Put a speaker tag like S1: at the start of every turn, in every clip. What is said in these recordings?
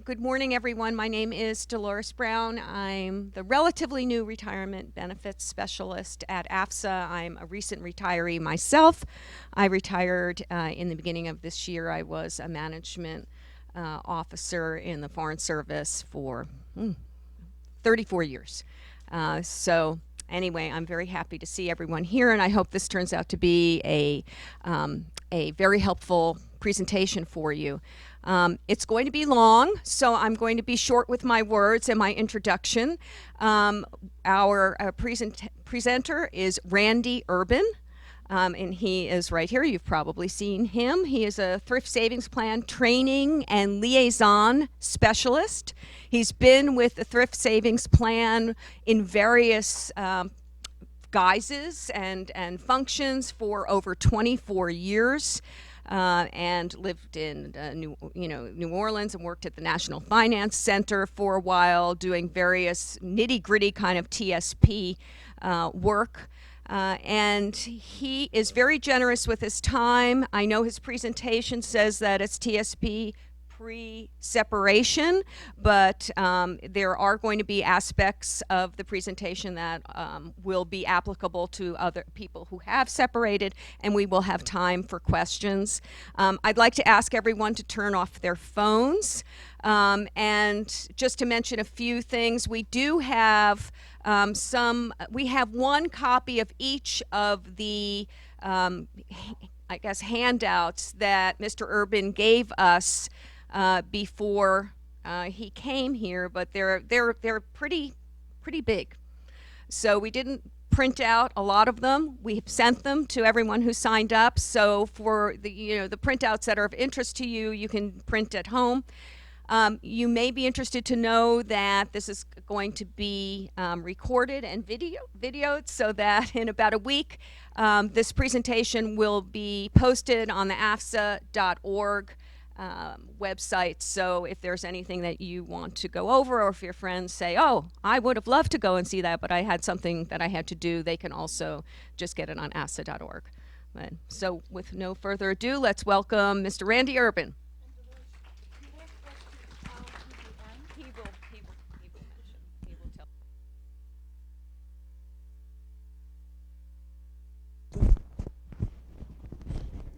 S1: Good morning, everyone. My name is Dolores Brown. I'm the relatively new retirement benefits specialist at AFSA. I'm a recent retiree myself. I retired in the beginning of this year. I was a management officer in the Foreign Service for 34 years. Anyway, I'm very happy to see everyone here, and I hope this turns out to be a very helpful presentation for you. It's going to be long, so I'm going to be short with my words and my introduction. Our presenter is Rmd Rules, and he is right here. You've probably seen him. He is a Thrift Savings Plan training and liaison specialist. He's been with the Thrift Savings Plan in various guises and functions for over 24 years. And lived in New Orleans and worked at the National Finance Center for a while, doing various nitty-gritty kind of TSP work. And he is very generous with his time. I know his presentation says that it's TSP pre-separation, but there are going to be aspects of the presentation that will be applicable to other people who have separated, and we will have time for questions. I'd like to ask everyone to turn off their phones. And just to mention a few things, we do have we have one copy of each of the handouts that Mr. Urban gave us before he came here, but they're pretty big. So we didn't print out a lot of them. We've sent them to everyone who signed up. So for the printouts that are of interest to you, you can print at home. You may be interested to know that this is going to be recorded and videoed, so that in about a week, this presentation will be posted on the AFSA.org website. So if there's anything that you want to go over, or if your friends say, oh, I would have loved to go and see that, but I had something that I had to do, they can also just get it on AFSA.org. So with no further ado, let's welcome Mr. Rmd Rules.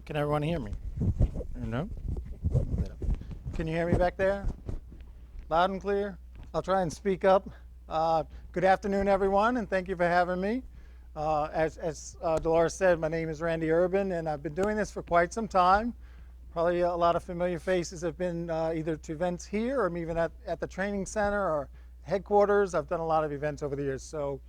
S2: Can everyone hear me? No? Can you hear me back there? Loud and clear? I'll try and speak up. Good afternoon, everyone, and thank you for having me. As Dolores said, my name is Rmd Rules, and I've been doing this for quite some time. Probably a lot of familiar faces have been either to events here or even at the training center or headquarters. I've done a lot of events over the years, so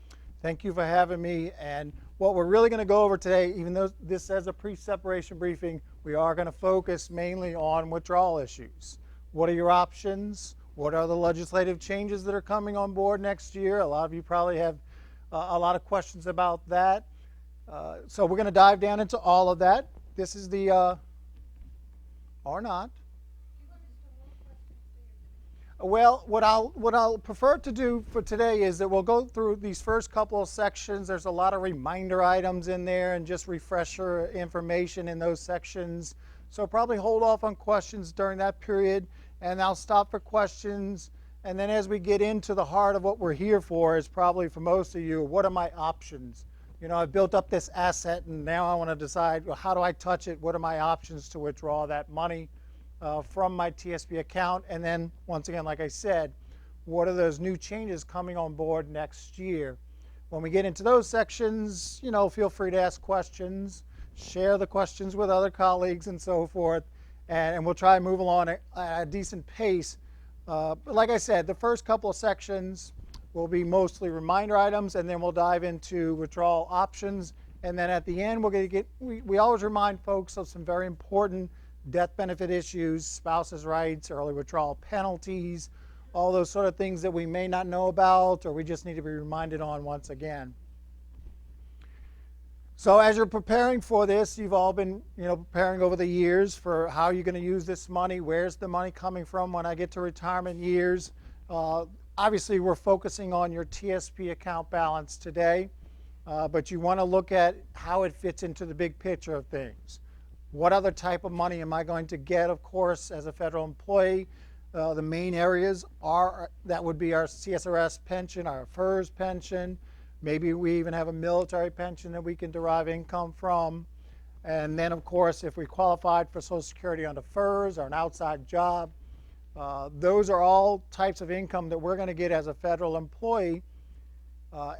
S2: thank you for having me. And what we're really going to go over today, even though this says a pre-separation briefing, we are going to focus mainly on withdrawal issues. What are your options? What are the legislative changes that are coming on board next year? A lot of you probably have a lot of questions about that. So we're going to dive down into all of that. This is the, or not. Well, what I'll prefer to do for today is that we'll go through these first couple of sections. There's a lot of reminder items in there and just refresher information in those sections. So probably hold off on questions during that period, and I'll stop for questions. And then as we get into the heart of what we're here for, is probably for most of you, what are my options? You know, I've built up this asset, and now I want to decide, well, how do I touch it? What are my options to withdraw that money from my TSP account? And then, once again, like I said, what are those new changes coming on board next year? When we get into those sections, you know, feel free to ask questions, share the questions with other colleagues and so forth, and we'll try and move along at a decent pace. But like I said, the first couple of sections will be mostly reminder items, and then we'll dive into withdrawal options. And then at the end, we're going to get, we always remind folks of some very important death benefit issues, spouses' rights, early withdrawal penalties, all those sort of things that we may not know about or we just need to be reminded on once again. So as you're preparing for this, you've all been, preparing over the years for how you're going to use this money. Where's the money coming from when I get to retirement years? Obviously, we're focusing on your TSP account balance today, but you want to look at how it fits into the big picture of things. What other type of money am I going to get, of course, as a federal employee? The main areas are, that would be our CSRS pension, our FERS pension. Maybe we even have a military pension that we can derive income from. And then, of course, if we qualified for Social Security under FERS or an outside job, those are all types of income that we're going to get as a federal employee.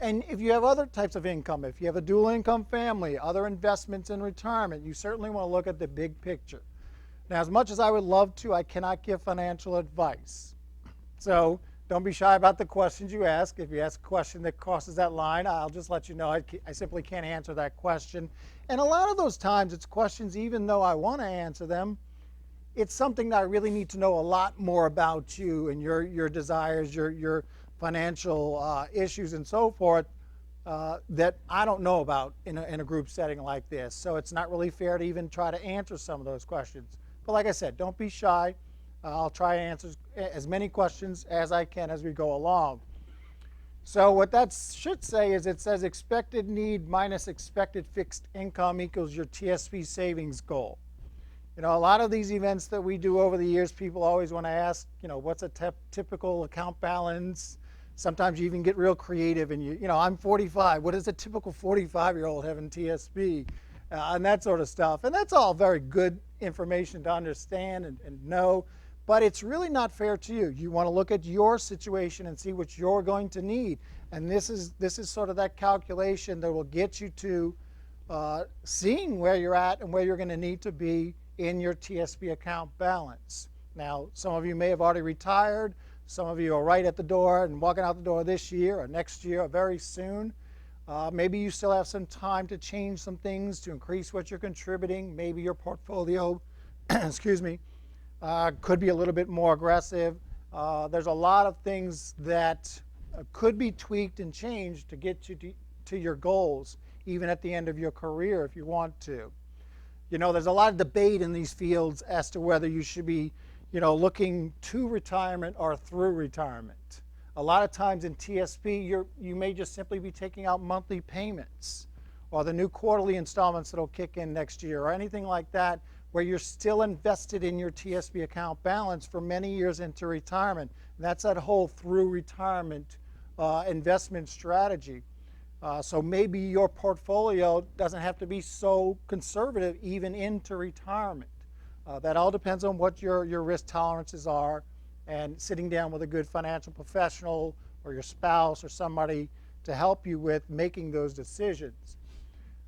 S2: And if you have other types of income, if you have a dual income family, other investments in retirement, you certainly want to look at the big picture. Now, as much as I would love to, I cannot give financial advice. So don't be shy about the questions you ask. If you ask a question that crosses that line, I'll just let you know I simply can't answer that question. And a lot of those times it's questions, even though I want to answer them, it's something that I really need to know a lot more about you and your desires, your financial issues and so forth that I don't know about in a group setting like this. So it's not really fair to even try to answer some of those questions. But like I said, don't be shy. I'll try to answer as many questions as I can as we go along. So what that should say is, it says expected need minus expected fixed income equals your TSP savings goal. You know, a lot of these events that we do over the years, people always want to ask, you know, what's a typical account balance? Sometimes you even get real creative and you know, I'm 45. What does a typical 45-year-old have in TSP? And that sort of stuff. And that's all very good information to understand and know, but it's really not fair to you. You want to look at your situation and see what you're going to need. And this is sort of that calculation that will get you to seeing where you're at and where you're going to need to be in your TSP account balance. Now, some of you may have already retired. Some of you are right at the door and walking out the door this year or next year or very soon. Maybe you still have some time to change some things to increase what you're contributing. Maybe your portfolio, excuse me, could be a little bit more aggressive. There's a lot of things that could be tweaked and changed to get you to your goals, even at the end of your career if you want to. You know, there's a lot of debate in these fields as to whether you should be, you know, looking to retirement or through retirement. A lot of times in TSP, you may just simply be taking out monthly payments or the new quarterly installments that will kick in next year or anything like that, where you're still invested in your TSP account balance for many years into retirement. And that's that whole through retirement investment strategy. So maybe your portfolio doesn't have to be so conservative even into retirement. That all depends on what your risk tolerances are, and sitting down with a good financial professional or your spouse or somebody to help you with making those decisions.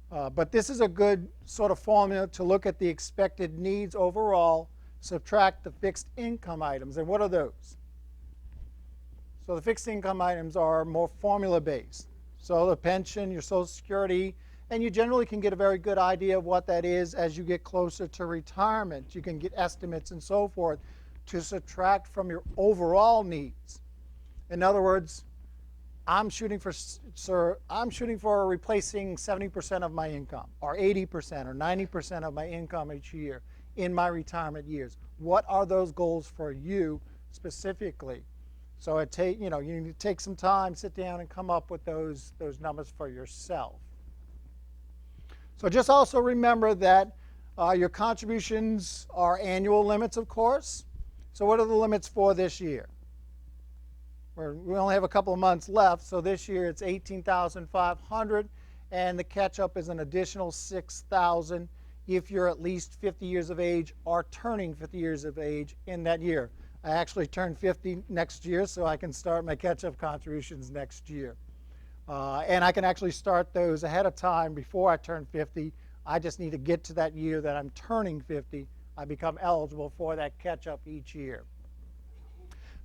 S2: But this is a good sort of formula to look at the expected needs overall, subtract the fixed income items. And what are those? So the fixed income items are more formula based. So the pension, your Social Security, and you generally can get a very good idea of what that is as you get closer to retirement. You can get estimates and so forth to subtract from your overall needs. In other words, I'm shooting for replacing 70% of my income, or 80%, or 90% of my income each year in my retirement years. What are those goals for you specifically? So you need to take some time, sit down, and come up with those numbers for yourself. So just also remember that your contributions are annual limits, of course. So what are the limits for this year? We only have a couple of months left, so this year it's $18,500, and the catch-up is an additional $6,000 if you're at least 50 years of age or turning 50 years of age in that year. I actually turn 50 next year, so I can start my catch-up contributions next year. And I can actually start those ahead of time before I turn 50. I just need to get to that year that I'm turning 50. I become eligible for that catch-up each year.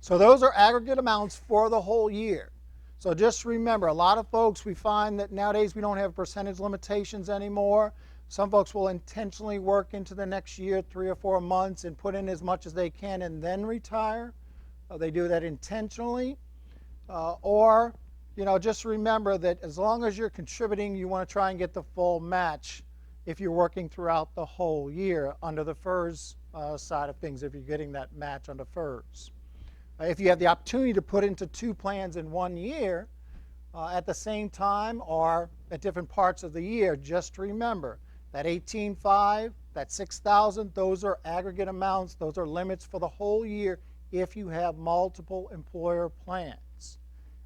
S2: So those are aggregate amounts for the whole year. So just remember, a lot of folks, we find that nowadays we don't have percentage limitations anymore. Some folks will intentionally work into the next year, 3 or 4 months, and put in as much as they can and then retire. They do that intentionally. Or, just remember that as long as you're contributing, you want to try and get the full match if you're working throughout the whole year under the FERS side of things, if you're getting that match under FERS. If you have the opportunity to put into 2 plans in 1 year at the same time or at different parts of the year, just remember that $18,500, that $6,000, those are aggregate amounts. Those are limits for the whole year, if you have multiple employer plans.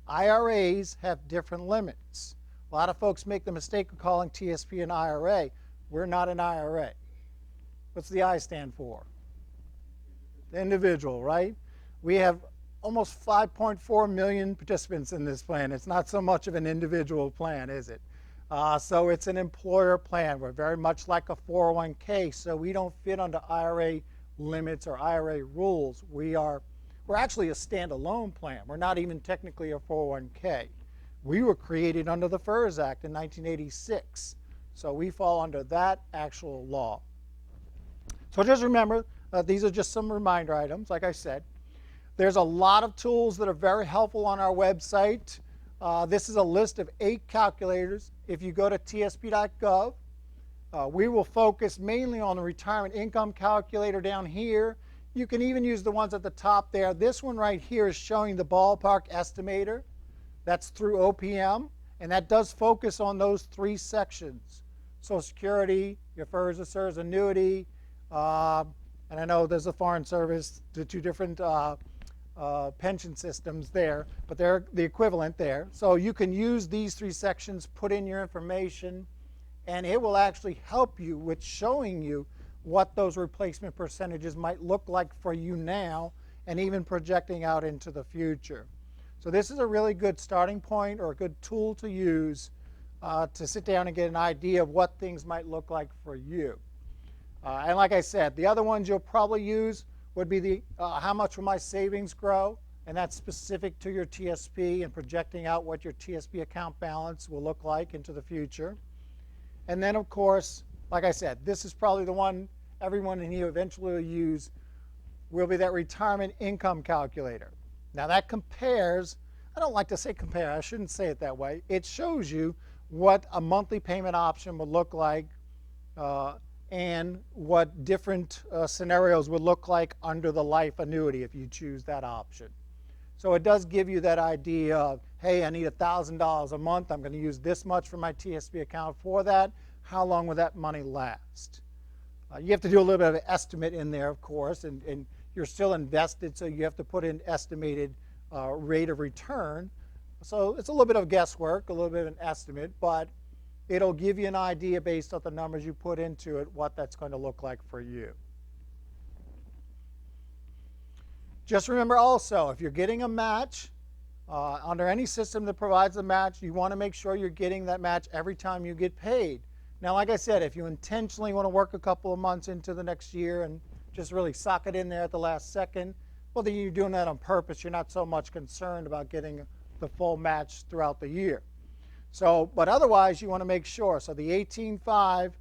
S2: IRAs have different limits. A lot of folks make the mistake of calling TSP an IRA. We're not an IRA. What's the I stand for? The individual, right? We have almost 5.4 million participants in this plan. It's not so much of an individual plan, is it? So it's an employer plan. We're very much like a 401k, so we don't fit under IRA limits or IRA rules. We're actually a standalone plan. We're not even technically a 401k. We were created under the FERS Act in 1986, so we fall under that actual law. So just remember, these are just some reminder items, like I said. There's a lot of tools that are very helpful on our website. This is a list of 8 calculators. If you go to tsp.gov, we will focus mainly on the retirement income calculator down here. You can even use the ones at the top there. This one right here is showing the ballpark estimator. That's through OPM, and that does focus on those 3 sections: Social Security, your FERS or CERS annuity, and I know there's a foreign service, the 2 different pension systems there, but they're the equivalent there. So you can use these 3 sections, put in your information, and it will actually help you with showing you what those replacement percentages might look like for you now, and even projecting out into the future. So this is a really good starting point, or a good tool to use to sit down and get an idea of what things might look like for you. And like I said, the other ones you'll probably use would be the how much will my savings grow, and that's specific to your TSP and projecting out what your TSP account balance will look like into the future. And then, of course, like I said, this is probably the one everyone in here eventually will use, will be that retirement income calculator. Now that compares, I don't like to say compare, I shouldn't say it that way. It shows you what a monthly payment option would look like and what different scenarios would look like under the life annuity if you choose that option. So it does give you that idea of, hey, I need $1,000 a month. I'm going to use this much from my TSP account for that. How long will that money last? You have to do a little bit of an estimate in there, of course, and you're still invested, so you have to put in estimated rate of return. So it's a little bit of guesswork, a little bit of an estimate, but it'll give you an idea based on the numbers you put into it what that's going to look like for you. Just remember also, if you're getting a match, under any system that provides a match, you want to make sure you're getting that match every time you get paid. Now, like I said, if you intentionally want to work a couple of months into the next year and just really sock it in there at the last second, well, then you're doing that on purpose. You're not so much concerned about getting the full match throughout the year. So, but otherwise, you want to make sure. So the 18.5,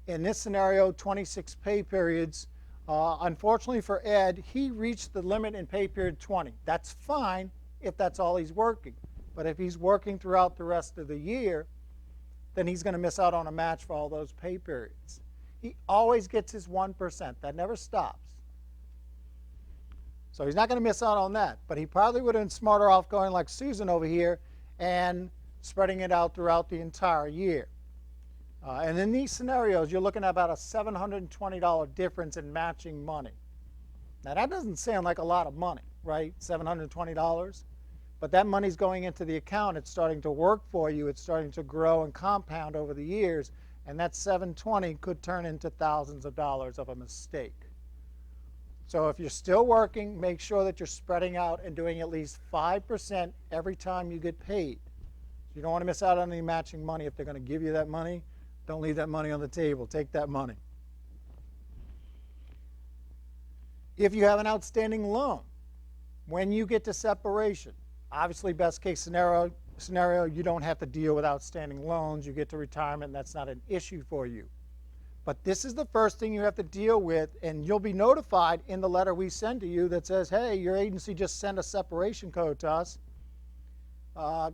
S2: in this scenario, 26 pay periods. Unfortunately for Ed, he reached the limit in pay period 20. That's fine if that's all he's working. But if he's working throughout the rest of the year, then he's going to miss out on a match for all those pay periods. He always gets his 1%. That never stops. So he's not going to miss out on that. But he probably would have been smarter off going like Susan over here and spreading it out throughout the entire year. And in these scenarios, you're looking at about a $720 difference in matching money. Now that doesn't sound like a lot of money, right? $720. But that money's going into the account. It's starting to work for you. It's starting to grow and compound over the years. And that $720 could turn into thousands of dollars of a mistake. So if you're still working, make sure that you're spreading out and doing at least 5% every time you get paid. You don't want to miss out on any matching money. If they're going to give you that money, don't leave that money on the table. Take that money. If you have an outstanding loan, when you get to separation, obviously best case scenario, you don't have to deal with outstanding loans. You get to retirement, and that's not an issue for you. But this is the first thing you have to deal with, and you'll be notified in the letter we send to you that says, hey, your agency just sent a separation code to us.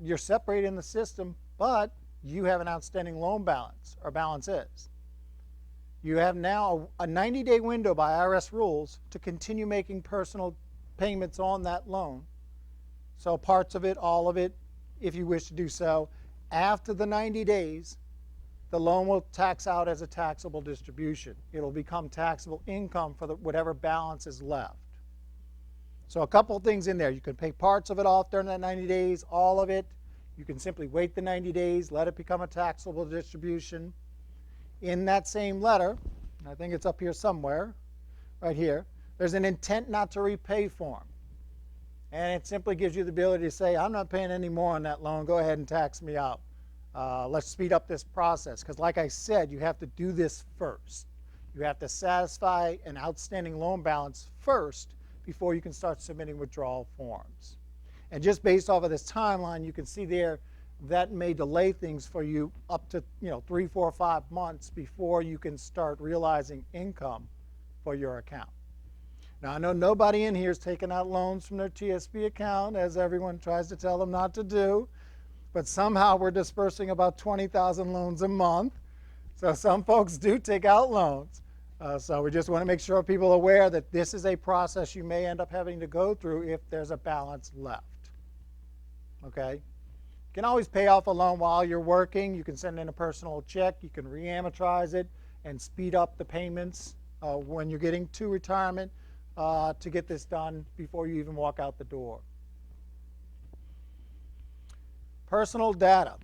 S2: You're separated in the system, but you have an outstanding loan balance, or balance is. You have now a 90-day window by IRS rules to continue making personal payments on that loan. So parts of it, all of it, if you wish to do so. After the 90 days, the loan will tax out as a taxable distribution. It'll become taxable income for whatever balance is left. So a couple of things in there. You can pay parts of it off during that 90 days, all of it. You can simply wait the 90 days, let it become a taxable distribution. In that same letter, I think it's up here somewhere, right here, there's an intent not to repay form. And it simply gives you the ability to say, I'm not paying any more on that loan, go ahead and tax me out. Let's speed up this process, because like I said, you have to do this first. You have to satisfy an outstanding loan balance first before you can start submitting withdrawal forms. And just based off of this timeline, you can see there that may delay things for you up to 3, 4, 5 months before you can start realizing income for your account. Now, I know nobody in here is taking out loans from their TSP account, as everyone tries to tell them not to do, but somehow we're dispersing about 20,000 loans a month. So some folks do take out loans. So we just want to make sure people are aware that this is a process you may end up having to go through if there's a balance left. Okay? You can always pay off a loan while you're working. You can send in a personal check. You can re-amortize it and speed up the payments when you're getting to retirement to get this done before you even walk out the door. Personal data.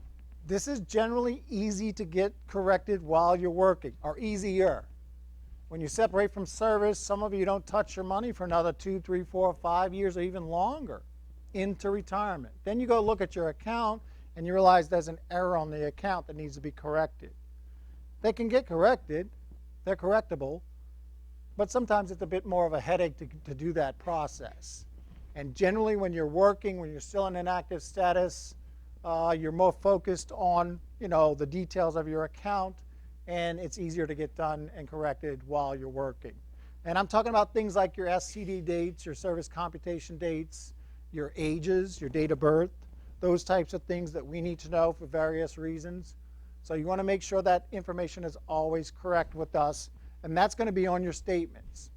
S2: This is generally easy to get corrected while you're working, or easier. When you separate from service, some of you don't touch your money for another 2, 3, 4, 5 years or even longer into retirement. Then you go look at your account and you realize there's an error on the account that needs to be corrected. They can get corrected, they're correctable, but sometimes it's a bit more of a headache to do that process. And generally when you're working, when you're still in an active status, you're more focused on the details of your account, and it's easier to get done and corrected while you're working. And I'm talking about things like your STD dates, your service computation dates, your ages, your date of birth, those types of things that we need to know for various reasons. So you want to make sure that information is always correct with us, and that's going to be on your statements.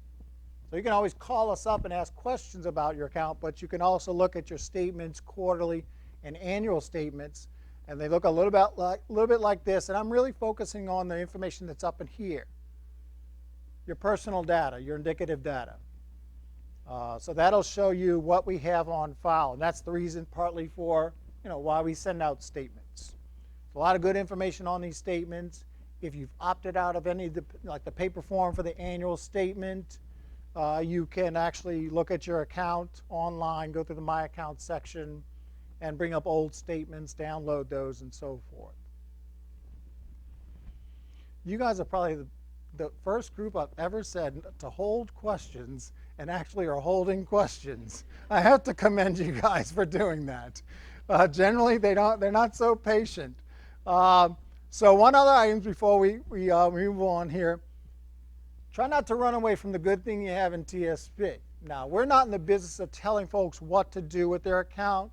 S2: So you can always call us up and ask questions about your account, but you can also look at your statements, quarterly and annual statements, and they look a little bit like this. And I'm really focusing on the information that's up in here. Your personal data, your indicative data. So that'll show you what we have on file, and that's the reason partly for why we send out statements. A lot of good information on these statements. If you've opted out of any of the paper form for the annual statement, you can actually look at your account online, go through the My Account section, and bring up old statements, download those, and so forth. You guys are probably the first group I've ever said to hold questions and actually are holding questions. I have to commend you guys for doing that. Generally, they're not so patient. So one other item before we move on here. Try not to run away from the good thing you have in TSP. Now, we're not in the business of telling folks what to do with their account.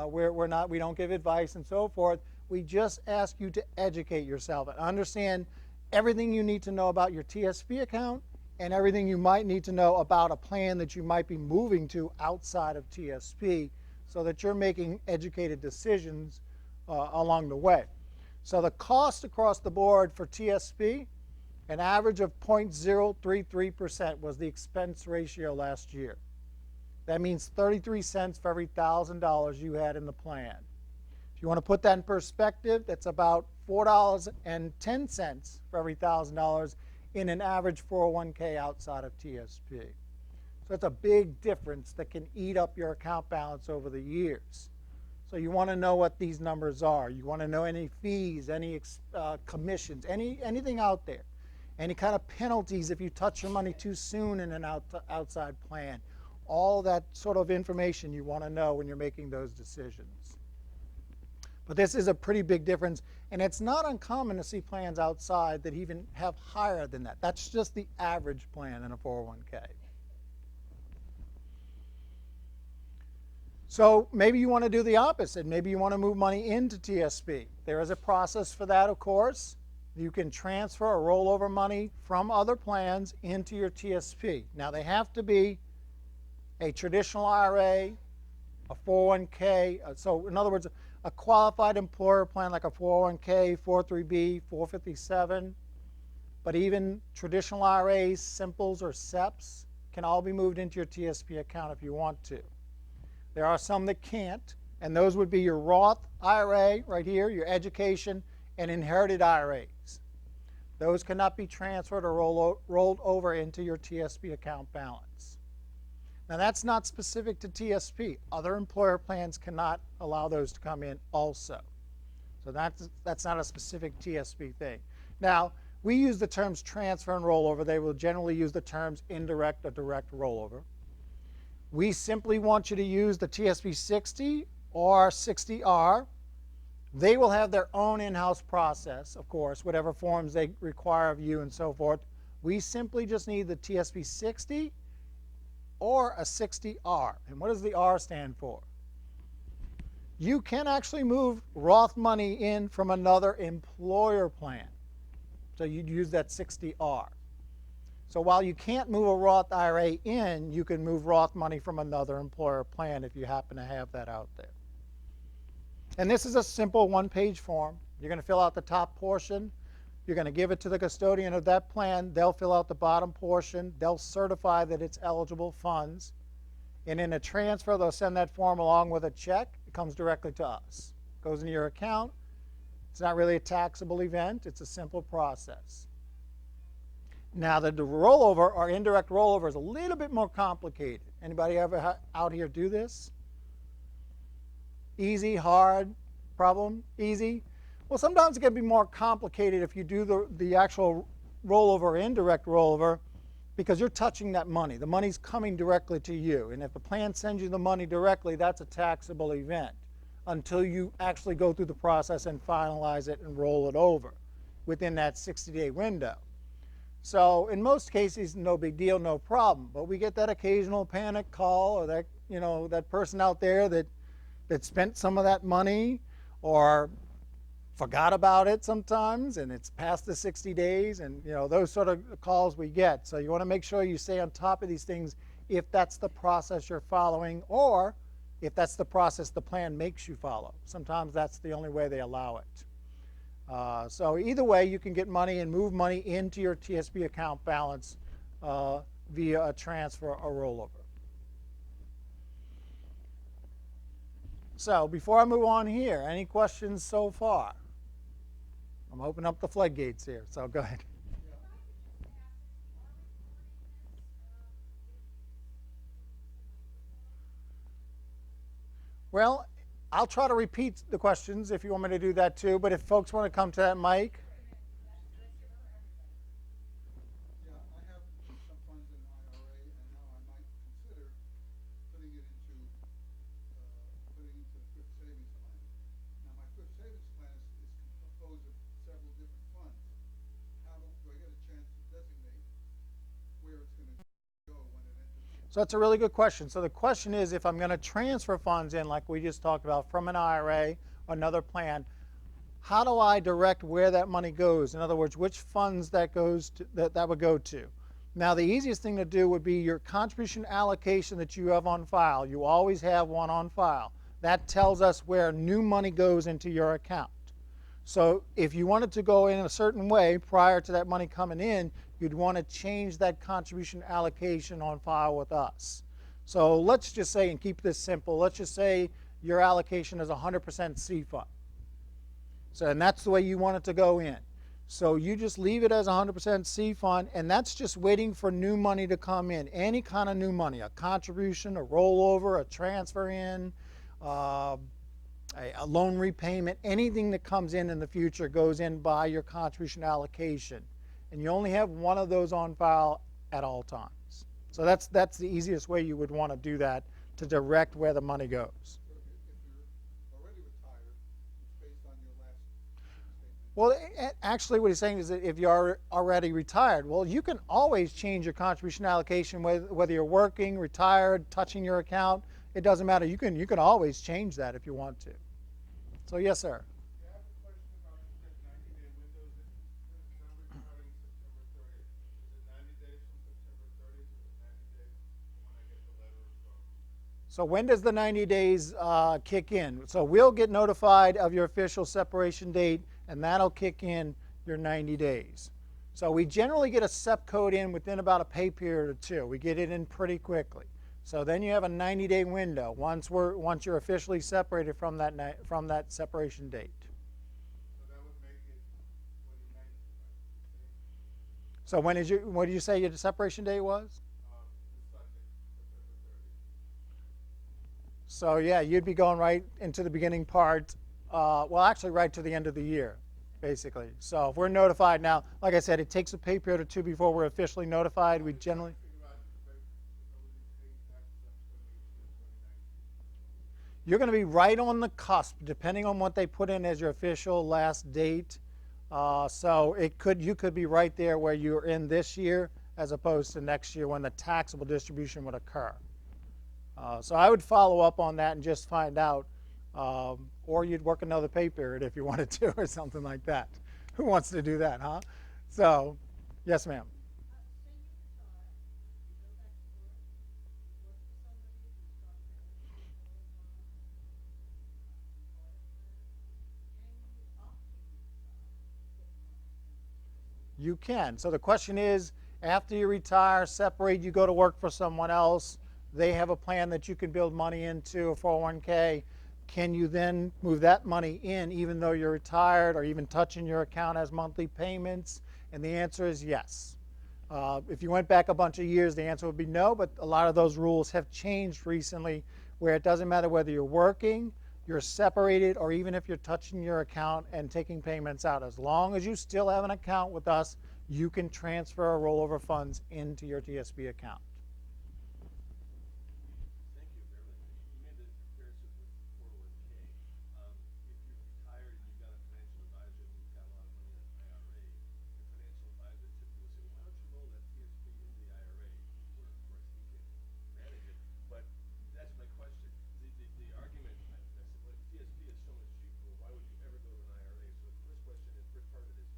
S2: We don't give advice and so forth. We just ask you to educate yourself and understand everything you need to know about your TSP account and everything you might need to know about a plan that you might be moving to outside of TSP, so that you're making educated decisions along the way. So the cost across the board for TSP, an average of 0.033% was the expense ratio last year. That means 33 cents for every $1,000 you had in the plan. If you want to put that in perspective, that's about $4.10 for every $1,000 in an average 401k outside of TSP. So it's a big difference that can eat up your account balance over the years. So you want to know what these numbers are. You want to know any fees, any commissions, anything out there. Any kind of penalties if you touch your money too soon in an outside plan. All that sort of information you want to know when you're making those decisions. But this is a pretty big difference, and it's not uncommon to see plans outside that even have higher than that. That's just the average plan in a 401k. So maybe you want to do the opposite. Maybe you want to move money into TSP. There is a process for that, of course. You can transfer or roll over money from other plans into your TSP. Now, they have to be a traditional IRA, a 401k. So in other words, a qualified employer plan like a 401k, 403b, 457. But even traditional IRAs, simples, or SEPs, can all be moved into your TSP account if you want to. There are some that can't, and those would be your Roth IRA right here, your education, and inherited IRAs. Those cannot be transferred or rolled over into your TSP account balance. Now that's not specific to TSP. Other employer plans cannot allow those to come in also. So that's not a specific TSP thing. Now, we use the terms transfer and rollover. They will generally use the terms indirect or direct rollover. We simply want you to use the TSP 60 or 60R. They will have their own in-house process, of course, whatever forms they require of you and so forth. We simply just need the TSP 60 or a 60R. And what does the R stand for? You can actually move Roth money in from another employer plan. So you'd use that 60R. So while you can't move a Roth IRA in, you can move Roth money from another employer plan if you happen to have that out there. And this is a simple one-page form. You're going to fill out the top portion. You're going to give it to the custodian of that plan. They'll fill out the bottom portion. They'll certify that it's eligible funds. And in a transfer, they'll send that form along with a check. It comes directly to us. It goes into your account. It's not really a taxable event. It's a simple process. Now, the rollover or indirect rollover is a little bit more complicated. Anybody ever out here do this? Easy, hard, problem, easy? Well, sometimes it can be more complicated if you do the actual rollover or indirect rollover because you're touching that money. The money's coming directly to you. And if the plan sends you the money directly, that's a taxable event until you actually go through the process and finalize it and roll it over within that 60-day window. So in most cases, no big deal, no problem. But we get that occasional panic call or that, that person out there that spent some of that money or forgot about it sometimes and it's past the 60 days and those sort of calls we get. So you want to make sure you stay on top of these things if that's the process you're following or if that's the process the plan makes you follow. Sometimes that's the only way they allow it. So either way, you can get money and move money into your TSP account balance via a transfer or rollover. So before I move on here, any questions so far? I'm opening up the floodgates here, so go ahead. Well, I'll try to repeat the questions if you want me to do that too, but if folks want to come to that mic.
S3: Yeah, I have some funds in an IRA, and now I might consider putting it into the Thrift Savings Plan. Now, my Thrift Savings Plan is composed of several different funds. How do I get a chance to designate where it's going to go when it enters?
S2: So that's a really good question. So the question is, if I'm going to transfer funds in, like we just talked about, from an IRA or another plan, how do I direct where that money goes? In other words, which funds that would go to? Now, the easiest thing to do would be your contribution allocation that you have on file. You always have one on file. That tells us where new money goes into your account. So if you wanted to go in a certain way prior to that money coming in, you'd want to change that contribution allocation on file with us. So let's just say, and keep this simple, let's just say your allocation is 100% C fund. So, and that's the way you want it to go in. So you just leave it as 100% C fund, and that's just waiting for new money to come in. Any kind of new money, a contribution, a rollover, a transfer in, a loan repayment, anything that comes in the future goes in by your contribution allocation. And you only have one of those on file at all times. So that's the easiest way you would want to do that to direct where the money goes.
S3: So if you're already retired, it's based on your last statement.
S2: Well, actually what he's saying is that if you're already retired, well, you can always change your contribution allocation whether you're working, retired, touching your account. It doesn't matter. You can always change that if you want to. So yes, sir.
S3: Yeah, I have a question about that 90-day window. It's not retiring September 30th. Is it 90 days from September 30th or 90 days when I get the letter from?
S2: So when does the 90 days kick in? So we'll get notified of your official separation date, and that'll kick in your 90 days. So we generally get a SEP code in within about a pay period or two. We get it in pretty quickly. So then you have a 90-day window once you're officially separated from that separation date.
S3: So that would make it 2019,
S2: So what did you say your separation date was?
S3: this Sunday, September 30th.
S2: So yeah, you'd be going right into the beginning part, well actually right to the end of the year, basically. So if we're notified now, like I said, it takes a pay period or two before we're officially notified. We generally, you're going to be right on the cusp, depending on what they put in as your official last date. So you could be right there where you're in this year, as opposed to next year when the taxable distribution would occur. So I would follow up on that and just find out, or you'd work another pay period if you wanted to, or something like that. Who wants to do that, huh? So, yes, ma'am. You can. So the question is, after you retire, separate, you go to work for someone else, they have a plan that you can build money into, a 401k. Can you then move that money in even though you're retired, or even touching your account as monthly payments? And the answer is yes. If you went back a bunch of years, the answer would be no, but a lot of those rules have changed recently, where it doesn't matter whether you're working, you're separated, or even if you're touching your account and taking payments out. As long as you still have an account with us, you can transfer rollover funds into your TSP account.
S4: Thank you, Beverly. You made the comparison with 401k. If you're retired and you've got a financial advisor and you've got a lot of money in an IRA, your financial advisor typically will say, why don't you roll that TSP into the IRA? Where, of course, he can manage it. But that's my question. The argument, I said, well, TSP is so much cheaper. Why would you ever go to an IRA? So the first question is, first part of it is,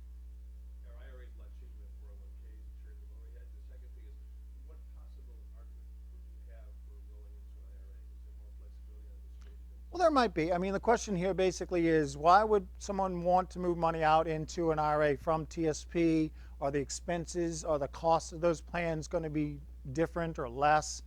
S4: our IRA is a lot cheaper than 401ks, the chairman overhead. The second thing is, what possible argument would you have for going into an IRA? Is there more flexibility on distribution?
S2: Well, there might be. I mean, the question here basically is, why would someone want to move money out into an IRA from TSP? Are the expenses or the costs of those plans going to be different or less?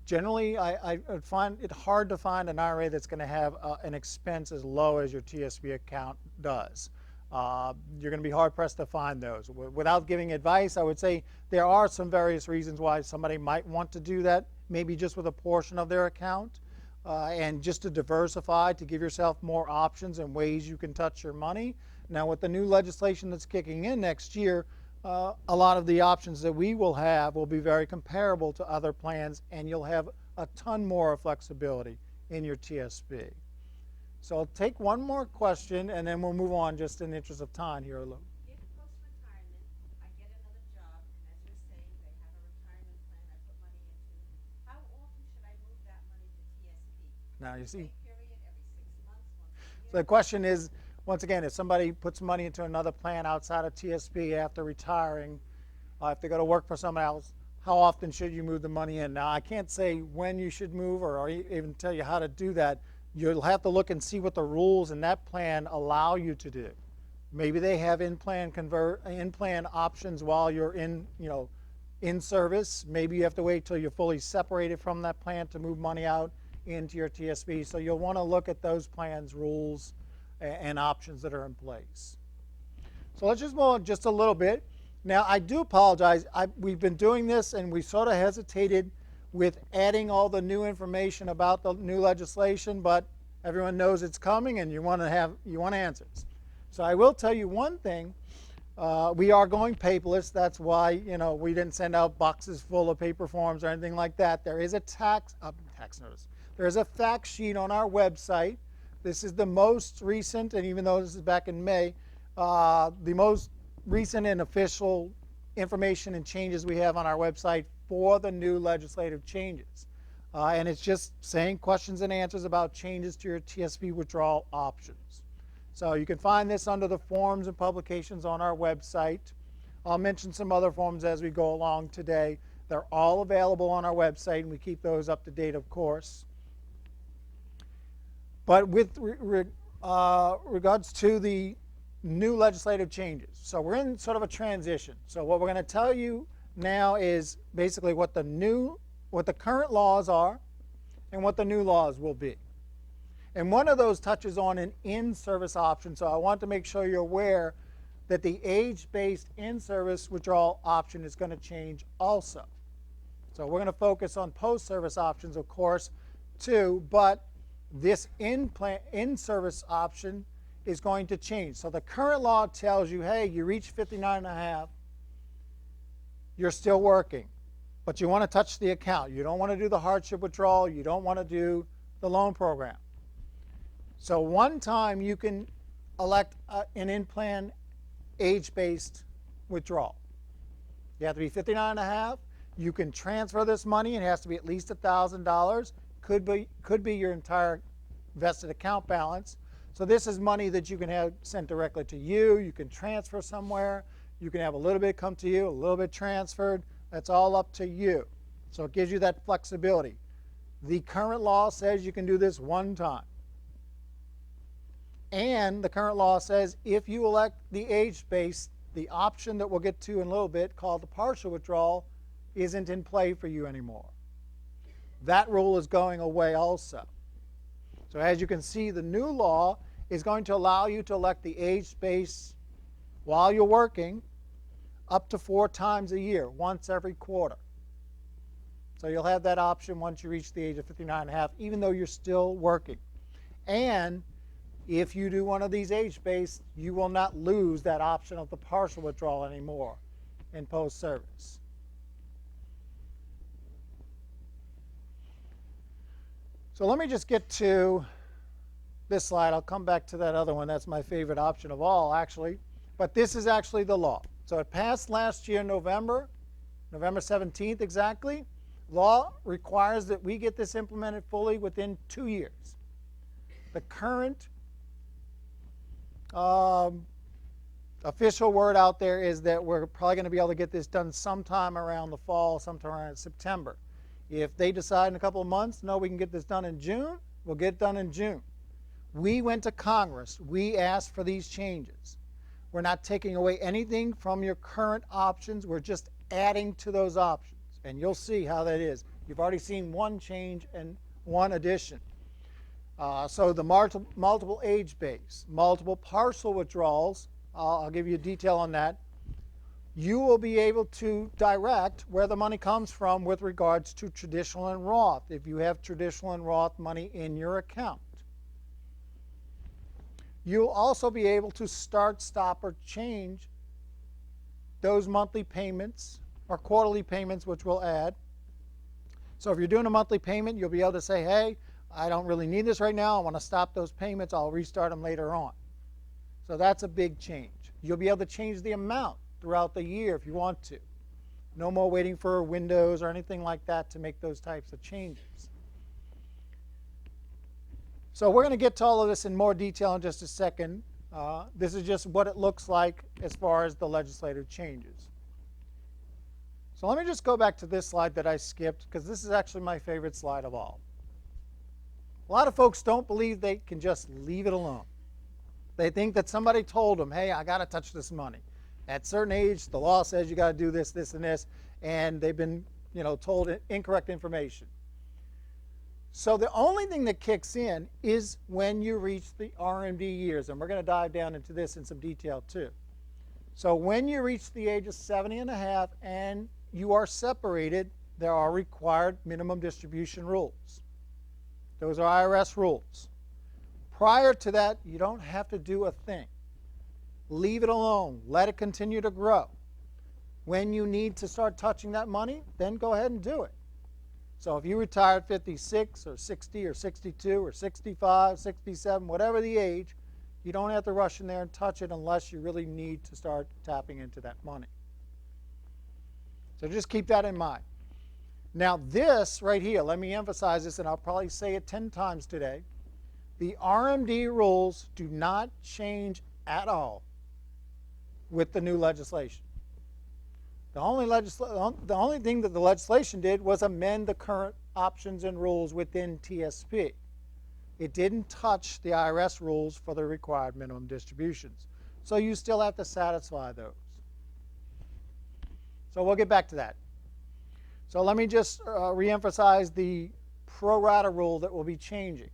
S2: Generally, I find it hard to find an IRA that's going to have an expense as low as your TSP account does. You're going to be hard-pressed to find those. Without giving advice, I would say there are some various reasons why somebody might want to do that, maybe just with a portion of their account, and just to diversify, to give yourself more options and ways you can touch your money. Now, with the new legislation that's kicking in next year, a lot of the options that we will have will be very comparable to other plans, and you'll have a ton more flexibility in your TSP. So I'll take one more question, and then we'll move on just in the interest of time here.
S5: If post-retirement, I get another job, and as you're saying, they have a retirement plan I put money into, how often should I move that money to TSP?
S2: Now, you see,
S5: Period, every 6 months, once a year?
S2: so the question is, once again, if somebody puts money into another plan outside of TSP after retiring, if they go to work for someone else, how often should you move the money in? Now, I can't say when you should move or even tell you how to do that. You'll have to look and see what the rules in that plan allow you to do. Maybe they have in-plan options while you're in service. Maybe you have to wait till you're fully separated from that plan to move money out into your TSP. So you'll want to look at those plans, rules, and options that are in place. So let's just move on just a little bit. Now, I do apologize. We've been doing this, and we sort of hesitated with adding all the new information about the new legislation, but everyone knows it's coming, and you want answers. So I will tell you one thing. We are going paperless. That's why we didn't send out boxes full of paper forms or anything like that. There is a tax notice. There is a fact sheet on our website. This is the most recent, and even though this is back in May, the most recent and official information and changes we have on our website for the new legislative changes. And it's just saying questions and answers about changes to your TSP withdrawal options. So you can find this under the forms and publications on our website. I'll mention some other forms as we go along today. They're all available on our website, and we keep those up to date, of course. But with regards to the new legislative changes. So we're in sort of a transition. So what we're going to tell you now is basically what the current laws are and what the new laws will be. And one of those touches on an in-service option. So I want to make sure you're aware that the age-based in-service withdrawal option is going to change also. So we're going to focus on post-service options, of course, too, but this in-service option is going to change. So the current law tells you, hey, you reach 59 and a half, you're still working, but you want to touch the account. You don't want to do the hardship withdrawal. You don't want to do the loan program. So one time you can elect an in-plan age-based withdrawal. You have to be 59 and a half. You can transfer this money. It has to be at least $1,000. Could be your entire vested account balance. So this is money that you can have sent directly to you. You can transfer somewhere. You can have a little bit come to you, a little bit transferred. That's all up to you. So it gives you that flexibility. The current law says you can do this one time. And the current law says if you elect the age-based, the option that we'll get to in a little bit called the partial withdrawal isn't in play for you anymore. That rule is going away also. So as you can see, the new law is going to allow you to elect the age-based while you're working up to 4 times a year, once every quarter. So you'll have that option once you reach the age of 59 and a half, even though you're still working. And if you do one of these age-based, you will not lose that option of the partial withdrawal anymore in post-service. So let me just get to this slide. I'll come back to that other one. That's my favorite option of all, actually. But this is actually the law. So it passed last year, November 17th exactly. Law requires that we get this implemented fully within 2 years. The current official word out there is that we're probably going to be able to get this done sometime around the fall, sometime around September. If they decide in a couple of months, no, we can get this done in June, we'll get it done in June. We went to Congress. We asked for these changes. We're not taking away anything from your current options. We're just adding to those options. And you'll see how that is. You've already seen one change and one addition. So the multiple age base, multiple partial withdrawals, I'll give you detail on that. You will be able to direct where the money comes from with regards to traditional and Roth, if you have traditional and Roth money in your account. You'll also be able to start, stop, or change those monthly payments or quarterly payments, which we'll add. So if you're doing a monthly payment, you'll be able to say, hey, I don't really need this right now. I want to stop those payments. I'll restart them later on. So that's a big change. You'll be able to change the amount throughout the year if you want to. No more waiting for windows or anything like that to make those types of changes. So we're going to get to all of this in more detail in just a second. This is just what it looks like as far as the legislative changes. So let me just go back to this slide that I skipped, because this is actually my favorite slide of all. A lot of folks don't believe they can just leave it alone. They think that somebody told them, hey, I got to touch this money. At a certain age, the law says you got to do this, this, and this, and they've been, told incorrect information. So the only thing that kicks in is when you reach the Rmd years, and we're going to dive down into this in some detail too. So when you reach the age of 70 and a half and you are separated, there are required minimum distribution rules. Those are IRS rules. Prior to that, you don't have to do a thing. Leave it alone. Let it continue to grow. When you need to start touching that money, then go ahead and do it. So if you retire at 56 or 60 or 62 or 65, 67, whatever the age, you don't have to rush in there and touch it unless you really need to start tapping into that money. So just keep that in mind. Now this right here, let me emphasize this, and I'll probably say it 10 times today. The Rmd rules do not change at all with the new legislation. The only thing that the legislation did was amend the current options and rules within TSP. It didn't touch the IRS rules for the required minimum distributions. So you still have to satisfy those. So we'll get back to that. So let me just reemphasize the pro rata rule that will be changing.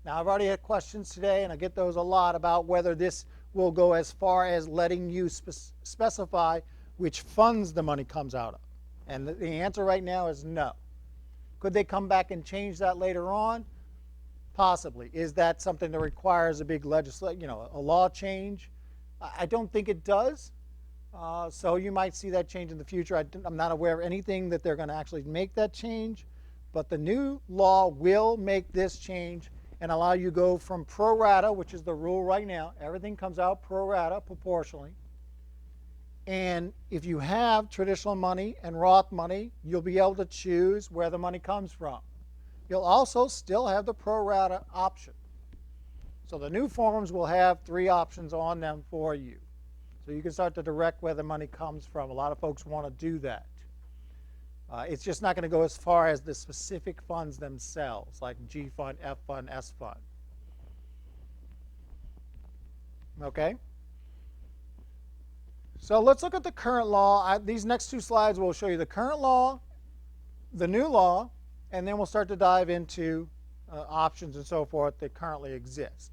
S2: Now, I've already had questions today, and I get those a lot, about whether this will go as far as letting you specify which funds the money comes out of. And the answer right now is no. Could they come back and change that later on? Possibly. Is that something that requires a big a law change? I don't think it does. So you might see that change in the future. I'm not aware of anything that they're going to actually make that change. But the new law will make this change and allow you to go from pro rata, which is the rule right now. Everything comes out pro rata proportionally. And if you have traditional money and Roth money, you'll be able to choose where the money comes from. You'll also still have the pro rata option. So the new forms will have 3 options on them for you. So you can start to direct where the money comes from. A lot of folks want to do that. It's just not going to go as far as the specific funds themselves, like G fund, F fund, S fund. Okay? So let's look at the current law. These next 2 slides will show you the current law, the new law, and then we'll start to dive into options and so forth that currently exist.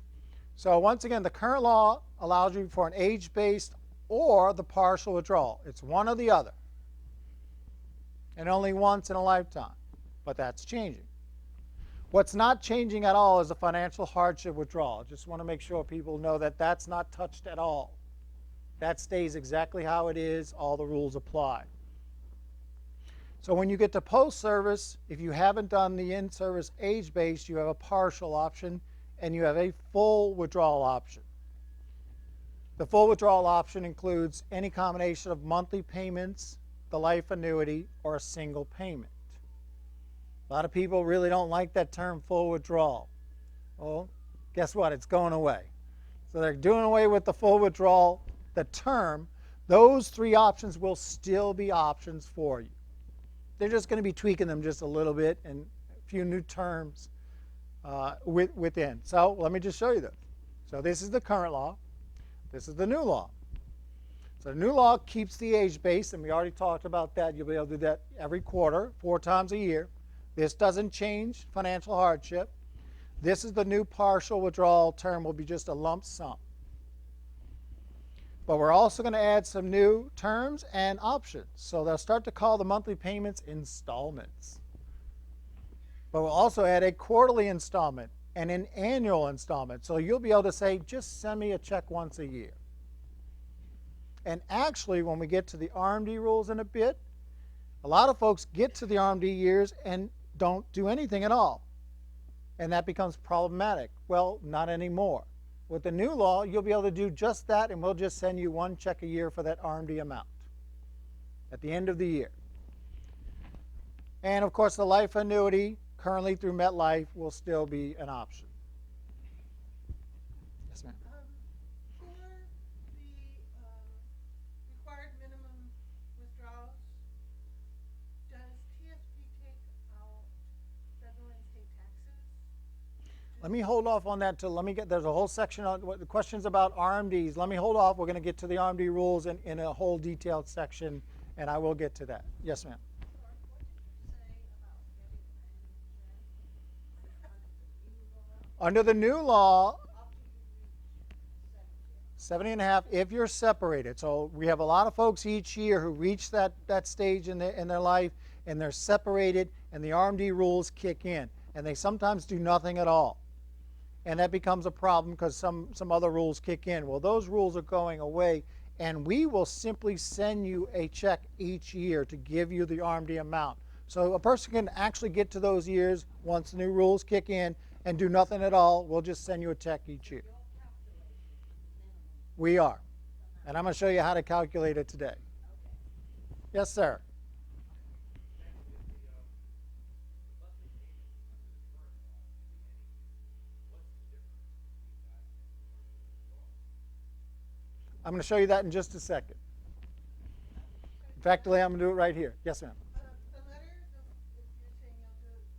S2: So once again, the current law allows you for an age-based or the partial withdrawal. It's one or the other. And only once in a lifetime. But that's changing. What's not changing at all is the financial hardship withdrawal. Just want to make sure people know that that's not touched at all. That stays exactly how it is. All the rules apply. So when you get to post-service, if you haven't done the in-service age-based, you have a partial option and you have a full withdrawal option. The full withdrawal option includes any combination of monthly payments, the life annuity, or a single payment. A lot of people really don't like that term full withdrawal. Well, guess what? It's going away. So they're doing away with the full withdrawal, the term. Those 3 options will still be options for you. They're just going to be tweaking them just a little bit and a few new terms within. So let me just show you this. So this is the current law. This is the new law. So the new law keeps the age base, and we already talked about that. You'll be able to do that every quarter, 4 times a year. This doesn't change financial hardship. This is the new partial withdrawal term, will be just a lump sum. But we're also going to add some new terms and options. So they'll start to call the monthly payments installments. But we'll also add a quarterly installment and an annual installment. So you'll be able to say, just send me a check once a year. And actually, when we get to the Rmd rules in a bit, a lot of folks get to the Rmd years and don't do anything at all. And that becomes problematic. Well, not anymore. With the new law, you'll be able to do just that, and we'll just send you 1 check a year for that Rmd amount at the end of the year. And of course, the life annuity, currently through MetLife, will still be an option. Yes, ma'am.
S6: For the required minimum withdrawals, does TSP take out federal and state taxes?
S2: Let me hold off on that till there's a whole section on the questions about RMDs. Let me hold off. We're going to get to the RMD rules in a whole detailed section, and I will get to that. Yes, ma'am. Under the new law, 70.5 if you're separated. So we have a lot of folks each year who reach that stage in their life, and they're separated, and the RMD rules kick in. And they sometimes do nothing at all. And that becomes a problem because some other rules kick in. Well, those rules are going away, and we will simply send you a check each year to give you the RMD amount. So a person can actually get to those years once the new rules kick in and do nothing at all. We'll just send you a check each year. We are. And I'm going to show you how to calculate it today. Yes, sir. I'm going to show you that in just a second. In fact, I'm going to do it right here. Yes, ma'am.
S6: The letter, if you're saying you'll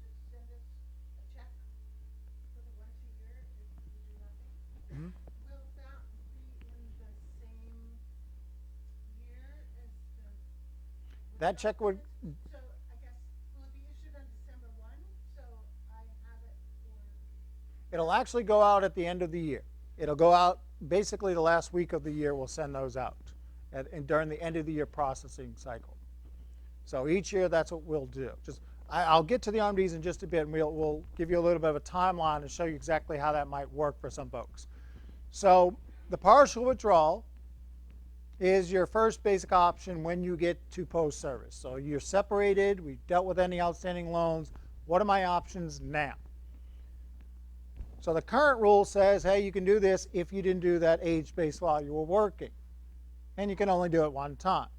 S6: just send us a check for the once a year if you do nothing, will that be in
S2: That check would,
S6: So I guess, will it be issued on December 1? So I have it for,
S2: it'll actually go out at the end of the year. It'll go out basically the last week of the year. We'll send those out and during the end of the year processing cycle. So each year that's what we'll do. I'll get to the RMDs in just a bit, and we'll give you a little bit of a timeline and show you exactly how that might work for some folks. So the partial withdrawal is your first basic option when you get to post-service. So you're separated, we've dealt with any outstanding loans. What are my options now? So the current rule says, hey, you can do this if you didn't do that age-based while you were working. And you can only do it one time.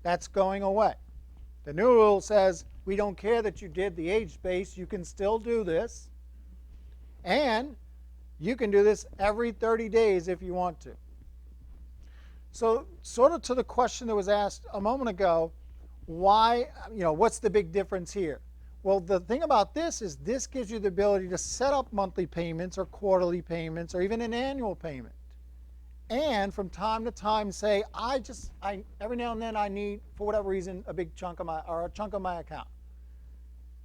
S2: That's going away. The new rule says, we don't care that you did the age-based, you can still do this. And you can do this every 30 days if you want to. So sort of to the question that was asked a moment ago, why, what's the big difference here? Well, the thing about this is this gives you the ability to set up monthly payments or quarterly payments or even an annual payment. And from time to time say, every now and then I need, for whatever reason, a chunk of my account.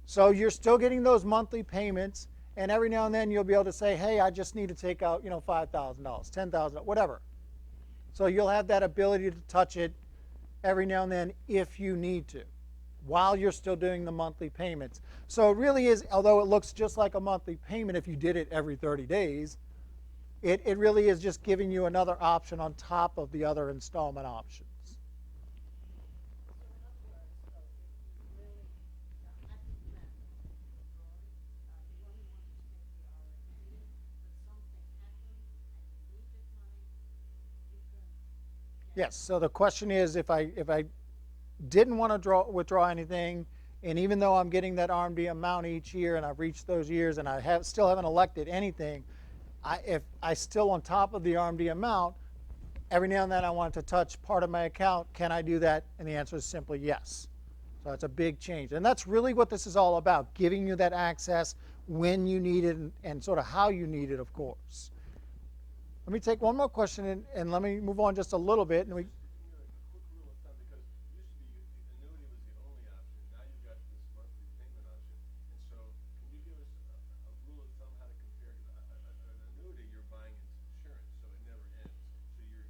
S2: So you're still getting those monthly payments, and every now and then you'll be able to say, hey, I just need to take out, $5,000, $10,000, whatever. So you'll have that ability to touch it every now and then if you need to, while you're still doing the monthly payments. So it really is, although it looks just like a monthly payment if you did it every 30 days, it really is just giving you another option on top of the other installment options. Yes, so the question is if I didn't want to withdraw anything, and even though I'm getting that RMD amount each year and I've reached those years and I still haven't elected anything, if I still on top of the RMD amount, every now and then I want to touch part of my account, can I do that? And the answer is simply yes. So it's a big change. And that's really what this is all about, giving you that access when you need it and sort of how you need it, of course. Let me take one more question and let me move on just a little bit. And we.
S4: A quick rule of thumb, because used to be the annuity was the only option. Now you've got this monthly payment option. And so can you give us a rule of thumb how to compare? An annuity you're buying into insurance, so it never ends. So you're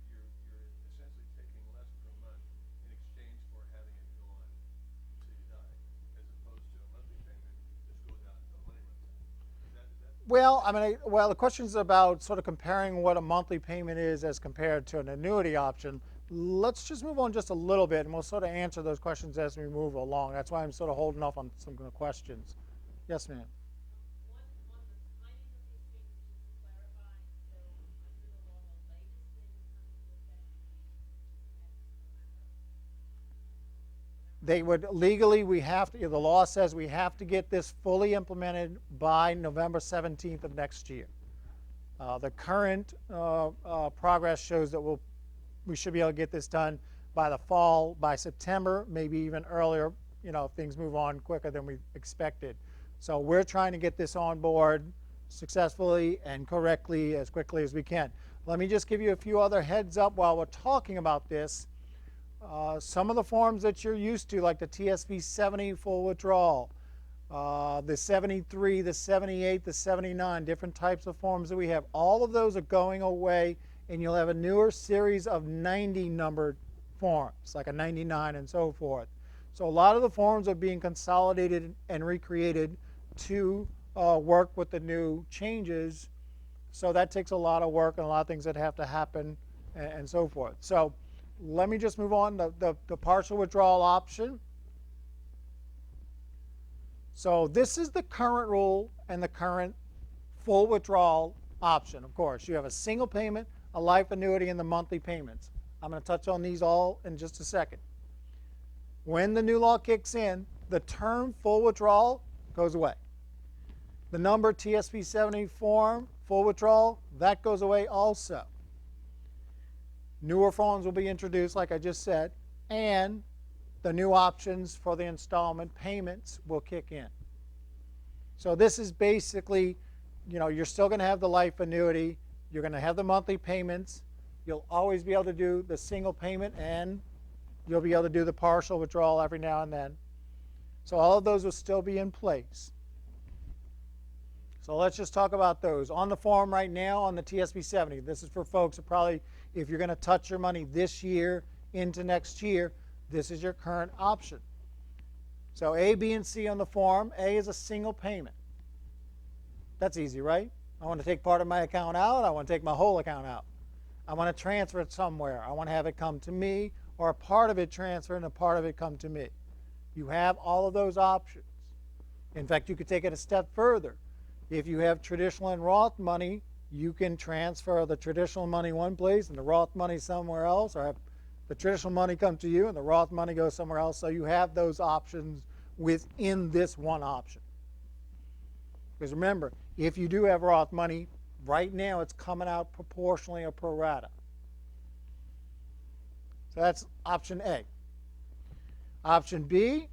S4: essentially taking less per month in exchange for having it go on until you die, as opposed to a monthly payment that goes out until money runs out. Is that
S2: Well, the question is about sort of comparing what a monthly payment is as compared to an annuity option. Let's just move on just a little bit, and we'll sort of answer those questions as we move along. That's why I'm sort of holding off on some of the questions. Yes, ma'am.
S5: On the timing of these changes, just to clarify, so under the law, the latest they would come into effect would be
S2: They would legally, the law says we have to get this fully implemented by November 17th of next year. The current progress shows that we should be able to get this done by the fall, by September, maybe even earlier, if things move on quicker than we expected. So we're trying to get this on board successfully and correctly as quickly as we can. Let me just give you a few other heads up while we're talking about this. Some of the forms that you're used to, like the TSP 70 full withdrawal, the 73, the 78, the 79, different types of forms that we have, all of those are going away, and you'll have a newer series of 90 numbered forms, like a 99 and so forth. So a lot of the forms are being consolidated and recreated to work with the new changes. So that takes a lot of work and a lot of things that have to happen and so forth. So let me just move on to the partial withdrawal option. So this is the current rule and the current full withdrawal option. Of course, you have a single payment, a life annuity, and the monthly payments. I'm going to touch on these all in just a second. When the new law kicks in, the term full withdrawal goes away. The number TSP 70 form, full withdrawal, that goes away also. Newer forms will be introduced, like I just said, and the new options for the installment payments will kick in. So this is basically, you're still going to have the life annuity. You're going to have the monthly payments. You'll always be able to do the single payment and You'll be able to do the partial withdrawal every now and then. So all of those will still be in place. So let's just talk about those. On the form right now on the TSP 70, this is for folks that probably, if you're going to touch your money this year into next year, this is your current option. So A, B, and C on the form. A is a single payment. That's easy, right? I want to take part of my account out. I want to take my whole account out. I want to transfer it somewhere. I want to have it come to me, or a part of it transfer and a part of it come to me. You have all of those options. In fact, you could take it a step further. If you have traditional and Roth money, you can transfer the traditional money one place and the Roth money somewhere else, or have the traditional money come to you and the Roth money goes somewhere else. So you have those options within this one option. Because remember, if you do have Roth money, right now it's coming out proportionally or pro rata. So that's option A. Option B,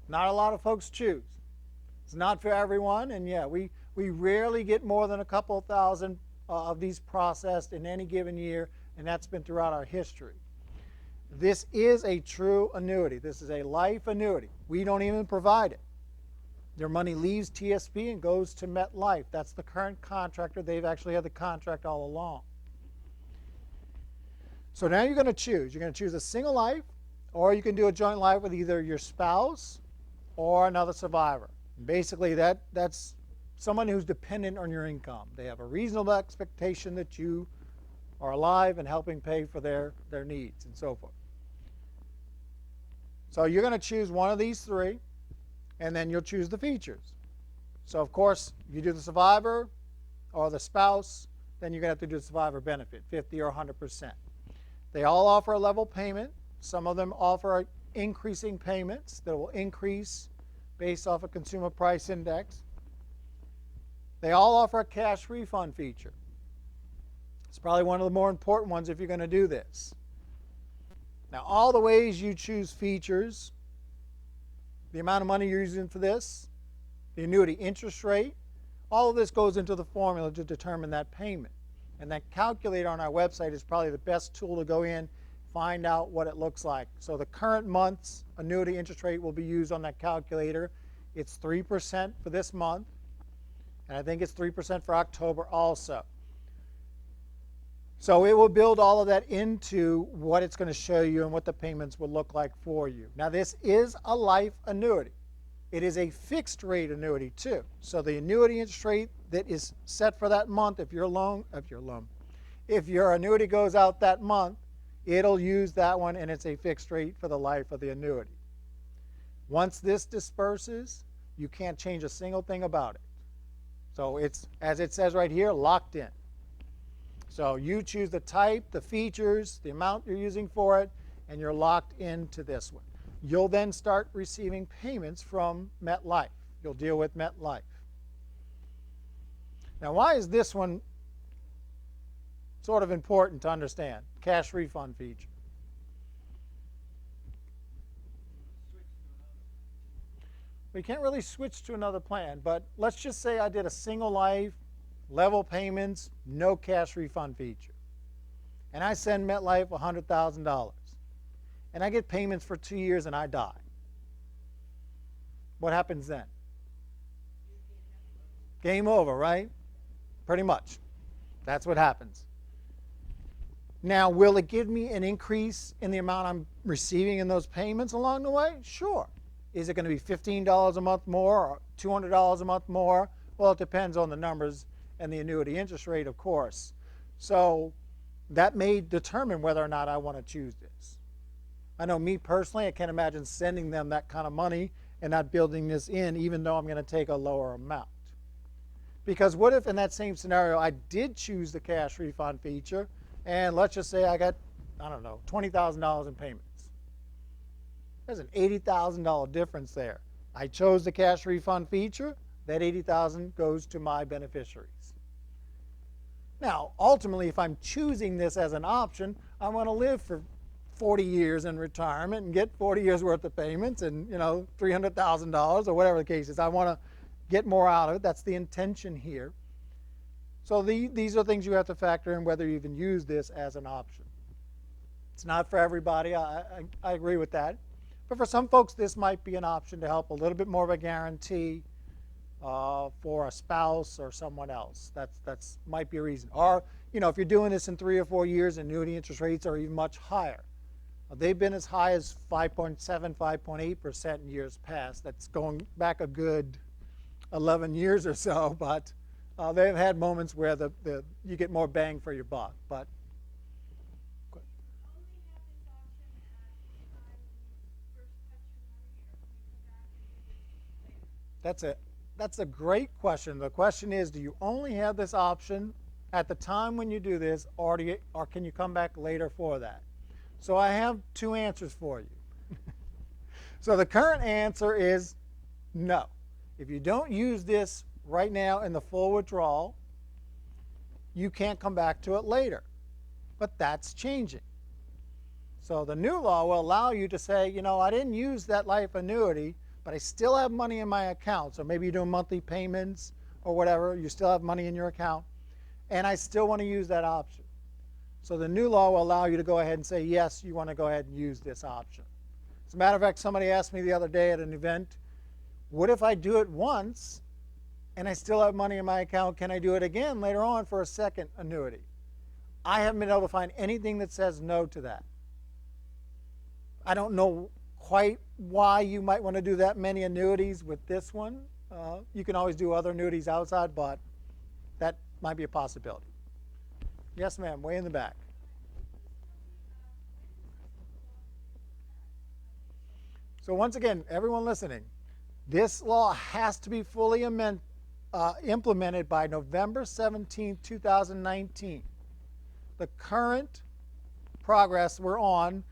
S2: not a lot of folks choose. It's not for everyone, and yeah, we rarely get more than a couple thousand of these processed in any given year, and that's been throughout our history. This is a true annuity. This is a life annuity. We don't even provide it. Their money leaves TSP and goes to MetLife. That's the current contractor. They've actually had the contract all along. So now you're going to choose. You're going to choose a single life, or you can do a joint life with either your spouse or another survivor. Basically, that's someone who's dependent on your income. They have a reasonable expectation that you are alive and helping pay for their needs and so forth. So you're going to choose one of these three, and then you'll choose the features. So, of course, if you do the survivor or the spouse, then you're going to have to do the survivor benefit, 50 or 100%. They all offer a level payment. Some of them offer increasing payments that will increase based off a consumer price index. They all offer a cash refund feature. It's probably one of the more important ones if you're going to do this. Now, all the ways you choose features, the amount of money you're using for this, the annuity interest rate, all of this goes into the formula to determine that payment. And that calculator on our website is probably the best tool to go in, find out what it looks like. So the current month's annuity interest rate will be used on that calculator. It's 3% for this month, and I think it's 3% for October also. So it will build all of that into what it's going to show you and what the payments will look like for you. Now, this is a life annuity. It is a fixed rate annuity too. So the annuity interest rate that is set for that month, if your annuity goes out that month, it'll use that one, and it's a fixed rate for the life of the annuity. Once this disperses, you can't change a single thing about it. So it's, as it says right here, locked in. So you choose the type, the features, the amount you're using for it, and you're locked into this one. You'll then start receiving payments from MetLife. You'll deal with MetLife. Now, why is this one sort of important to understand? Cash refund feature. We can't really switch to another plan, but let's just say I did a single life, level payments, no cash refund feature. And I send MetLife $100,000. And I get payments for 2 years and I die. What happens then? Game over, right? Pretty much. That's what happens. Now, will it give me an increase in the amount I'm receiving in those payments along the way? Sure. Is it going to be $15 a month more or $200 a month more? Well, it depends on the numbers and the annuity interest rate, of course. So that may determine whether or not I want to choose this. I know me personally, I can't imagine sending them that kind of money and not building this in, even though I'm going to take a lower amount. Because what if in that same scenario I did choose the cash refund feature, and let's just say I got, I don't know, $20,000 in payments. There's an $80,000 difference there. I chose the cash refund feature. That $80,000 goes to my beneficiaries. Now, ultimately, if I'm choosing this as an option, I want to live for 40 years in retirement and get 40 years worth of payments and, $300,000 or whatever the case is. I want to get more out of it. That's the intention here. So these are things you have to factor in whether you even use this as an option. It's not for everybody. I agree with that. But for some folks, this might be an option to help a little bit more of a guarantee for a spouse or someone else. That's might be a reason. Or, you know, if you're doing this in 3 or 4 years, annuity interest rates are even much higher. They've been as high as 5.7, 5.8% in years past. That's going back a good 11 years or so, but they've had moments where you get more bang for your buck. But that's a great question. The question is, do you only have this option at the time when you do this, or can you come back later for that? So I have 2 answers for you. So the current answer is no. If you don't use this right now in the full withdrawal, you can't come back to it later. But that's changing. So the new law will allow you to say, you know, I didn't use that life annuity, but I still have money in my account. So maybe you're doing monthly payments or whatever. You still have money in your account. And I still want to use that option. So the new law will allow you to go ahead and say, yes, you want to go ahead and use this option. As a matter of fact, somebody asked me the other day at an event, what if I do it once and I still have money in my account? Can I do it again later on for a second annuity? I haven't been able to find anything that says no to that. I don't know quite why you might want to do that many annuities with this one. You can always do other annuities outside, but that might be a possibility. Yes, ma'am, way in the back. So once again, everyone listening, this law has to be fully implemented by November 17, 2019. The current progress we're on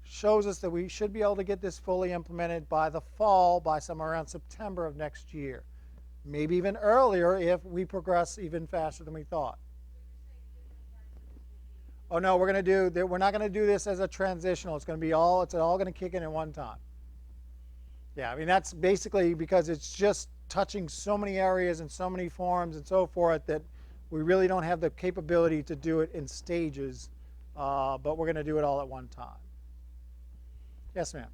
S2: shows us that we should be able to get this fully implemented by the fall, by somewhere around September of next year. Maybe even earlier if we progress even faster than we thought. Oh no, we're not going to do this as a transitional. It's all going to kick in at one time. Yeah, I mean that's basically because it's just touching so many areas and so many forms and so forth that we really don't have the capability to do it in stages, but we're going to do it all at one time. Yes, ma'am.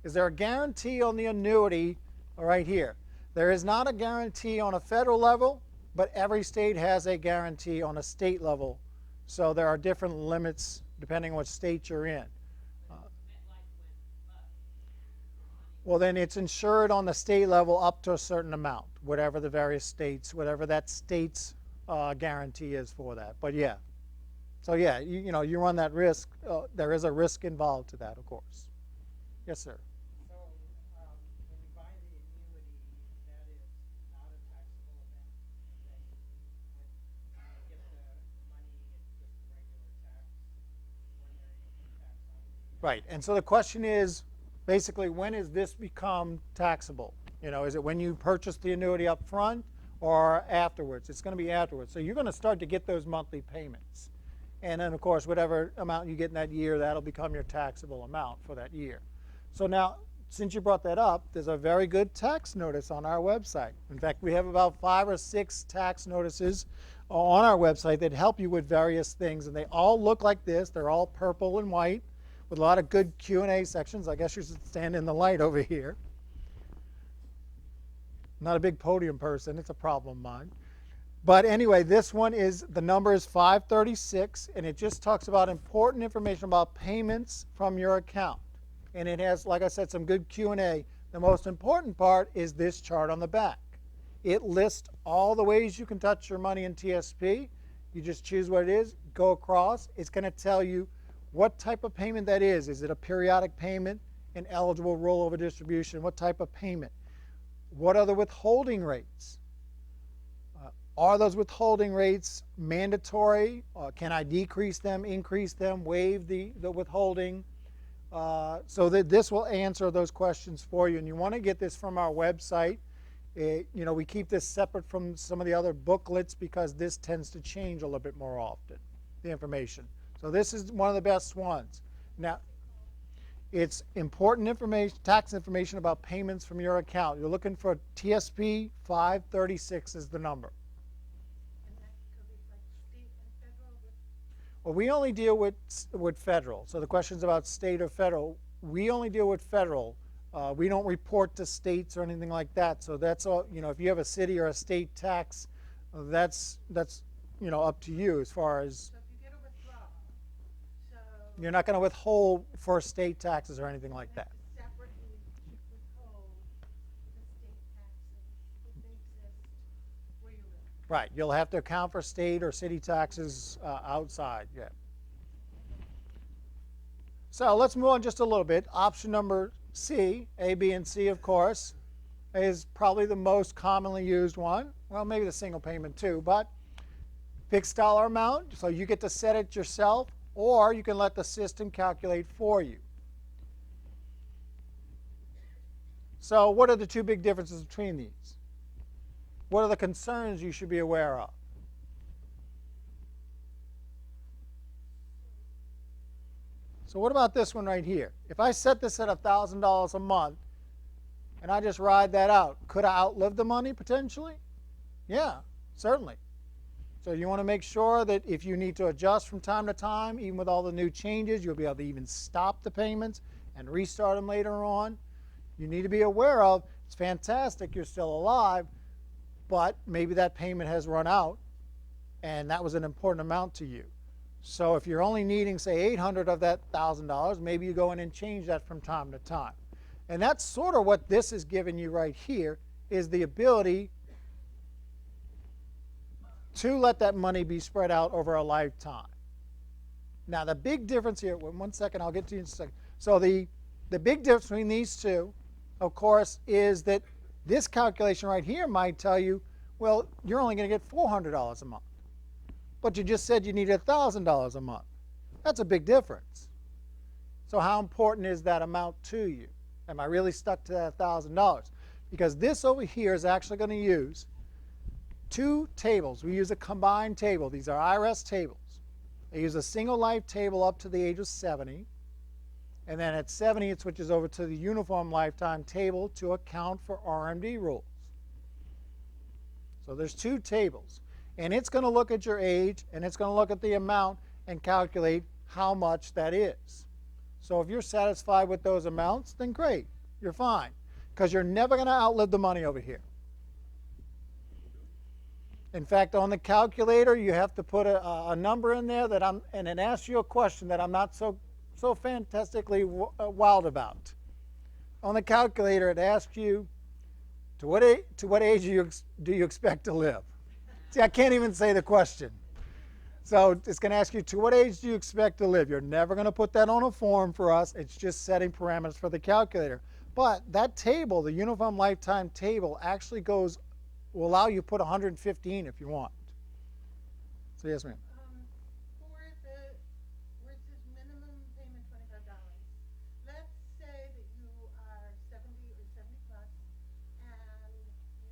S2: Is there a guarantee on the annuity right here? There is not a guarantee on a federal level, but every state has a guarantee on a state level. So there are different limits depending on what state you're in. Well, then it's insured on the state level up to a certain amount, whatever the various states, whatever that state's guarantee is for that. But yeah, so yeah, you run that risk. There is a risk involved to that, of course. Yes, sir.
S7: So when you buy the annuity, that is not a taxable event, and then when you get the money, it's just regular tax, ordinary income tax on it.
S2: Right, and so the question is, basically, when does this become taxable? Is it when you purchase the annuity up front or afterwards? It's going to be afterwards. So you're going to start to get those monthly payments. And then, of course, whatever amount you get in that year, that'll become your taxable amount for that year. So now, since you brought that up, there's a very good tax notice on our website. In fact, we have about 5 or 6 tax notices on our website that help you with various things. And they all look like this. They're all purple and white with a lot of good Q&A sections. I guess you should stand in the light over here. I'm not a big podium person. It's a problem of mine. But anyway, this one the number is 536, and it just talks about important information about payments from your account. And it has, like I said, some good Q&A. The most important part is this chart on the back. It lists all the ways you can touch your money in TSP. You just choose what it is, go across. It's going to tell you what type of payment that is. Is it a periodic payment, an eligible rollover distribution? What type of payment? What are the withholding rates? Are those withholding rates mandatory? Can I decrease them, increase them, waive the withholding? So that this will answer those questions for you. And you want to get this from our website. We keep this separate from some of the other booklets because this tends to change a little bit more often, the information. So this is one of the best ones. Now, it's important information, tax information about payments from your account. You're looking for TSP 536 is the number. Well, we only deal with federal. So the question's about state or federal. We only deal with federal. We don't report to states or anything like that. So that's all. You know, if you have a city or a state tax, that's you know, up to you as far as.
S6: So if you get a withdrawal, so.
S2: You're not going to withhold for state taxes or anything like that.
S6: You have to separately withhold the state taxes if they exist where you live.
S2: Right. You'll have to account for state or city taxes outside. Yeah. So let's move on just a little bit. Option number C, A, B, and C, of course, is probably the most commonly used one. Well, maybe the single payment too, but fixed dollar amount, so you get to set it yourself, or you can let the system calculate for you. So what are the two big differences between these? What are the concerns you should be aware of? So what about this one right here? If I set this at $1,000 a month and I just ride that out, could I outlive the money potentially? Yeah, certainly. So you want to make sure that if you need to adjust from time to time, even with all the new changes, you'll be able to even stop the payments and restart them later on. You need to be aware of, it's fantastic, you're still alive, but maybe that payment has run out and that was an important amount to you. So if you're only needing, say, $800 of that $1,000, maybe you go in and change that from time to time. And that's sort of what this is giving you right here, is the ability to let that money be spread out over a lifetime. Now, the big difference here, one second, I'll get to you in a second. So the big difference between these two, of course, is that this calculation right here might tell you, well, you're only going to get $400 a month. But you just said you needed $1,000 a month. That's a big difference. So how important is that amount to you? Am I really stuck to that $1,000? Because this over here is actually going to use two tables. We use a combined table. These are IRS tables. They use a single life table up to the age of 70. And then at 70, it switches over to the uniform lifetime table to account for Rmd rules. So there's two tables. And it's going to look at your age, and it's going to look at the amount and calculate how much that is. So if you're satisfied with those amounts, then great, you're fine. Because you're never going to outlive the money over here. In fact, on the calculator, you have to put a number in there that and it asks you a question that I'm not so fantastically wild about. On the calculator, it asks you, to what age do you expect to live? See, I can't even say the question. So it's going to ask you, to what age do you expect to live? You're never going to put that on a form for us. It's just setting parameters for the calculator. But that table, the uniform lifetime table, actually will allow you to put 115 if you want. So yes, ma'am.
S6: Where it says minimum payment $25, let's say that you are 70 or 70 plus and you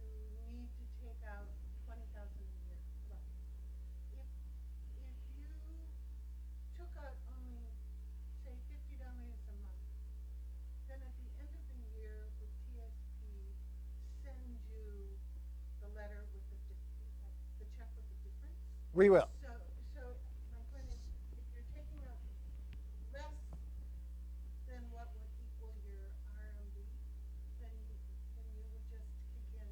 S6: need to take out $20,000 a year. Right. If you took out only, say, $50 a month, then at the end of the year, the TSP sends you the letter with the check with the difference.
S2: We will.
S6: So my point is, if you're taking out less than what would equal your RMD, then you would just kick in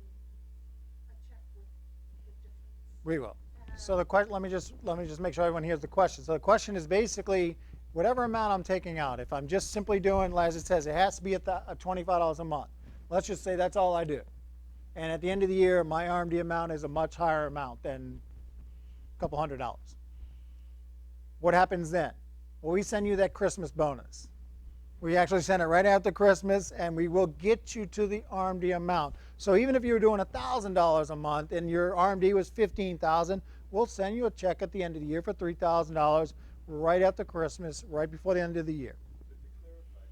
S6: a check with the difference.
S2: We will. So the question, let me just make sure everyone hears the question. So the question is basically whatever amount I'm taking out. If I'm just simply doing, as it says, it has to be at $25 a month. Let's just say that's all I do. And at the end of the year, my RMD amount is a much higher amount than a couple $100. What happens then? Well, we send you that Christmas bonus. We actually send it right after Christmas, and we will get you to the RMD amount. So even if you were doing $1,000 a month and your RMD was $15,000, we'll send you a check at the end of the year for $3,000 right after Christmas, right before the end of the year.
S4: But to clarify,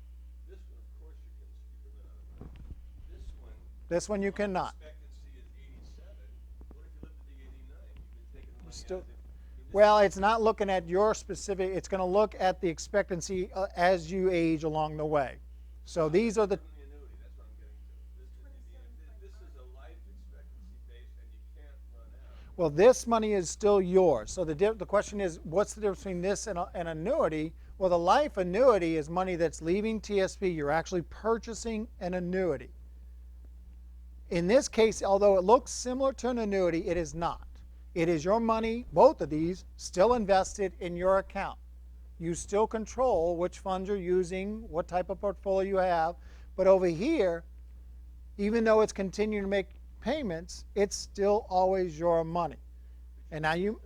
S4: this one, of course, you can run out of money.
S2: This one you cannot.
S4: Expectancy is 87. What if you lived to be 89? You've been taking the money
S2: Still,
S4: out.
S2: well, it's not looking at your specific, it's going to look at the expectancy as you age along the way. So these are the,
S4: From the annuity, that's what I'm getting to. This is a life expectancy base, and you can't run out.
S2: Well, this money is still yours. So the question is, what's the difference between this and an annuity? Well, the life annuity is money that's leaving TSP. You're actually purchasing an annuity. In this case, although it looks similar to an annuity, it is not. It is your money, both of these, still invested in your account. You still control which funds you're using, what type of portfolio you have. But over here, even though it's continuing to make payments, it's still always your money. And now you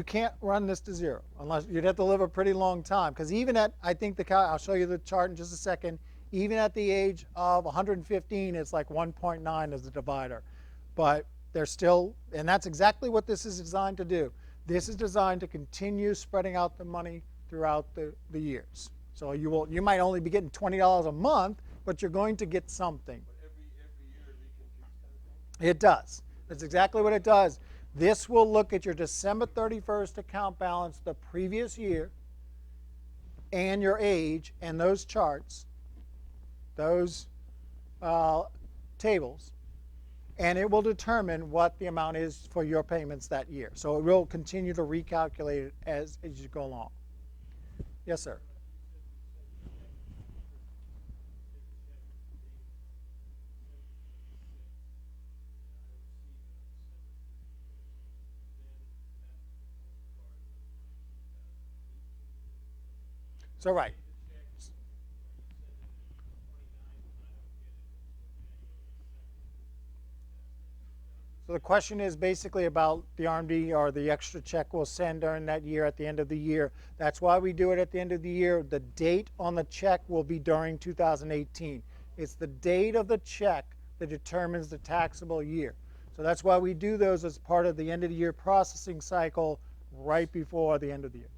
S2: can't run this to zero unless you'd have to live a pretty long time. Because even at, I think I'll show you the chart in just a second, even at the age of 115, it's like 1.9 as a divider. But they're still, and that's exactly what this is designed to do. This is designed to continue spreading out the money throughout the years. So you might only be getting $20 a month, but you're going to get something.
S4: But every year it recompetes kind of thing?
S2: It does. That's exactly what it does. This will look at your December 31st account balance the previous year and your age and those charts, those tables, and it will determine what the amount is for your payments that year. So it will continue to recalculate it as you go along. Yes, sir. So right. So the question is basically about the Rmd or the extra check we'll send during that year at the end of the year. That's why we do it at the end of the year. The date on the check will be during 2018. It's the date of the check that determines the taxable year. So that's why we do those as part of the end of the year processing cycle right before the end of the year.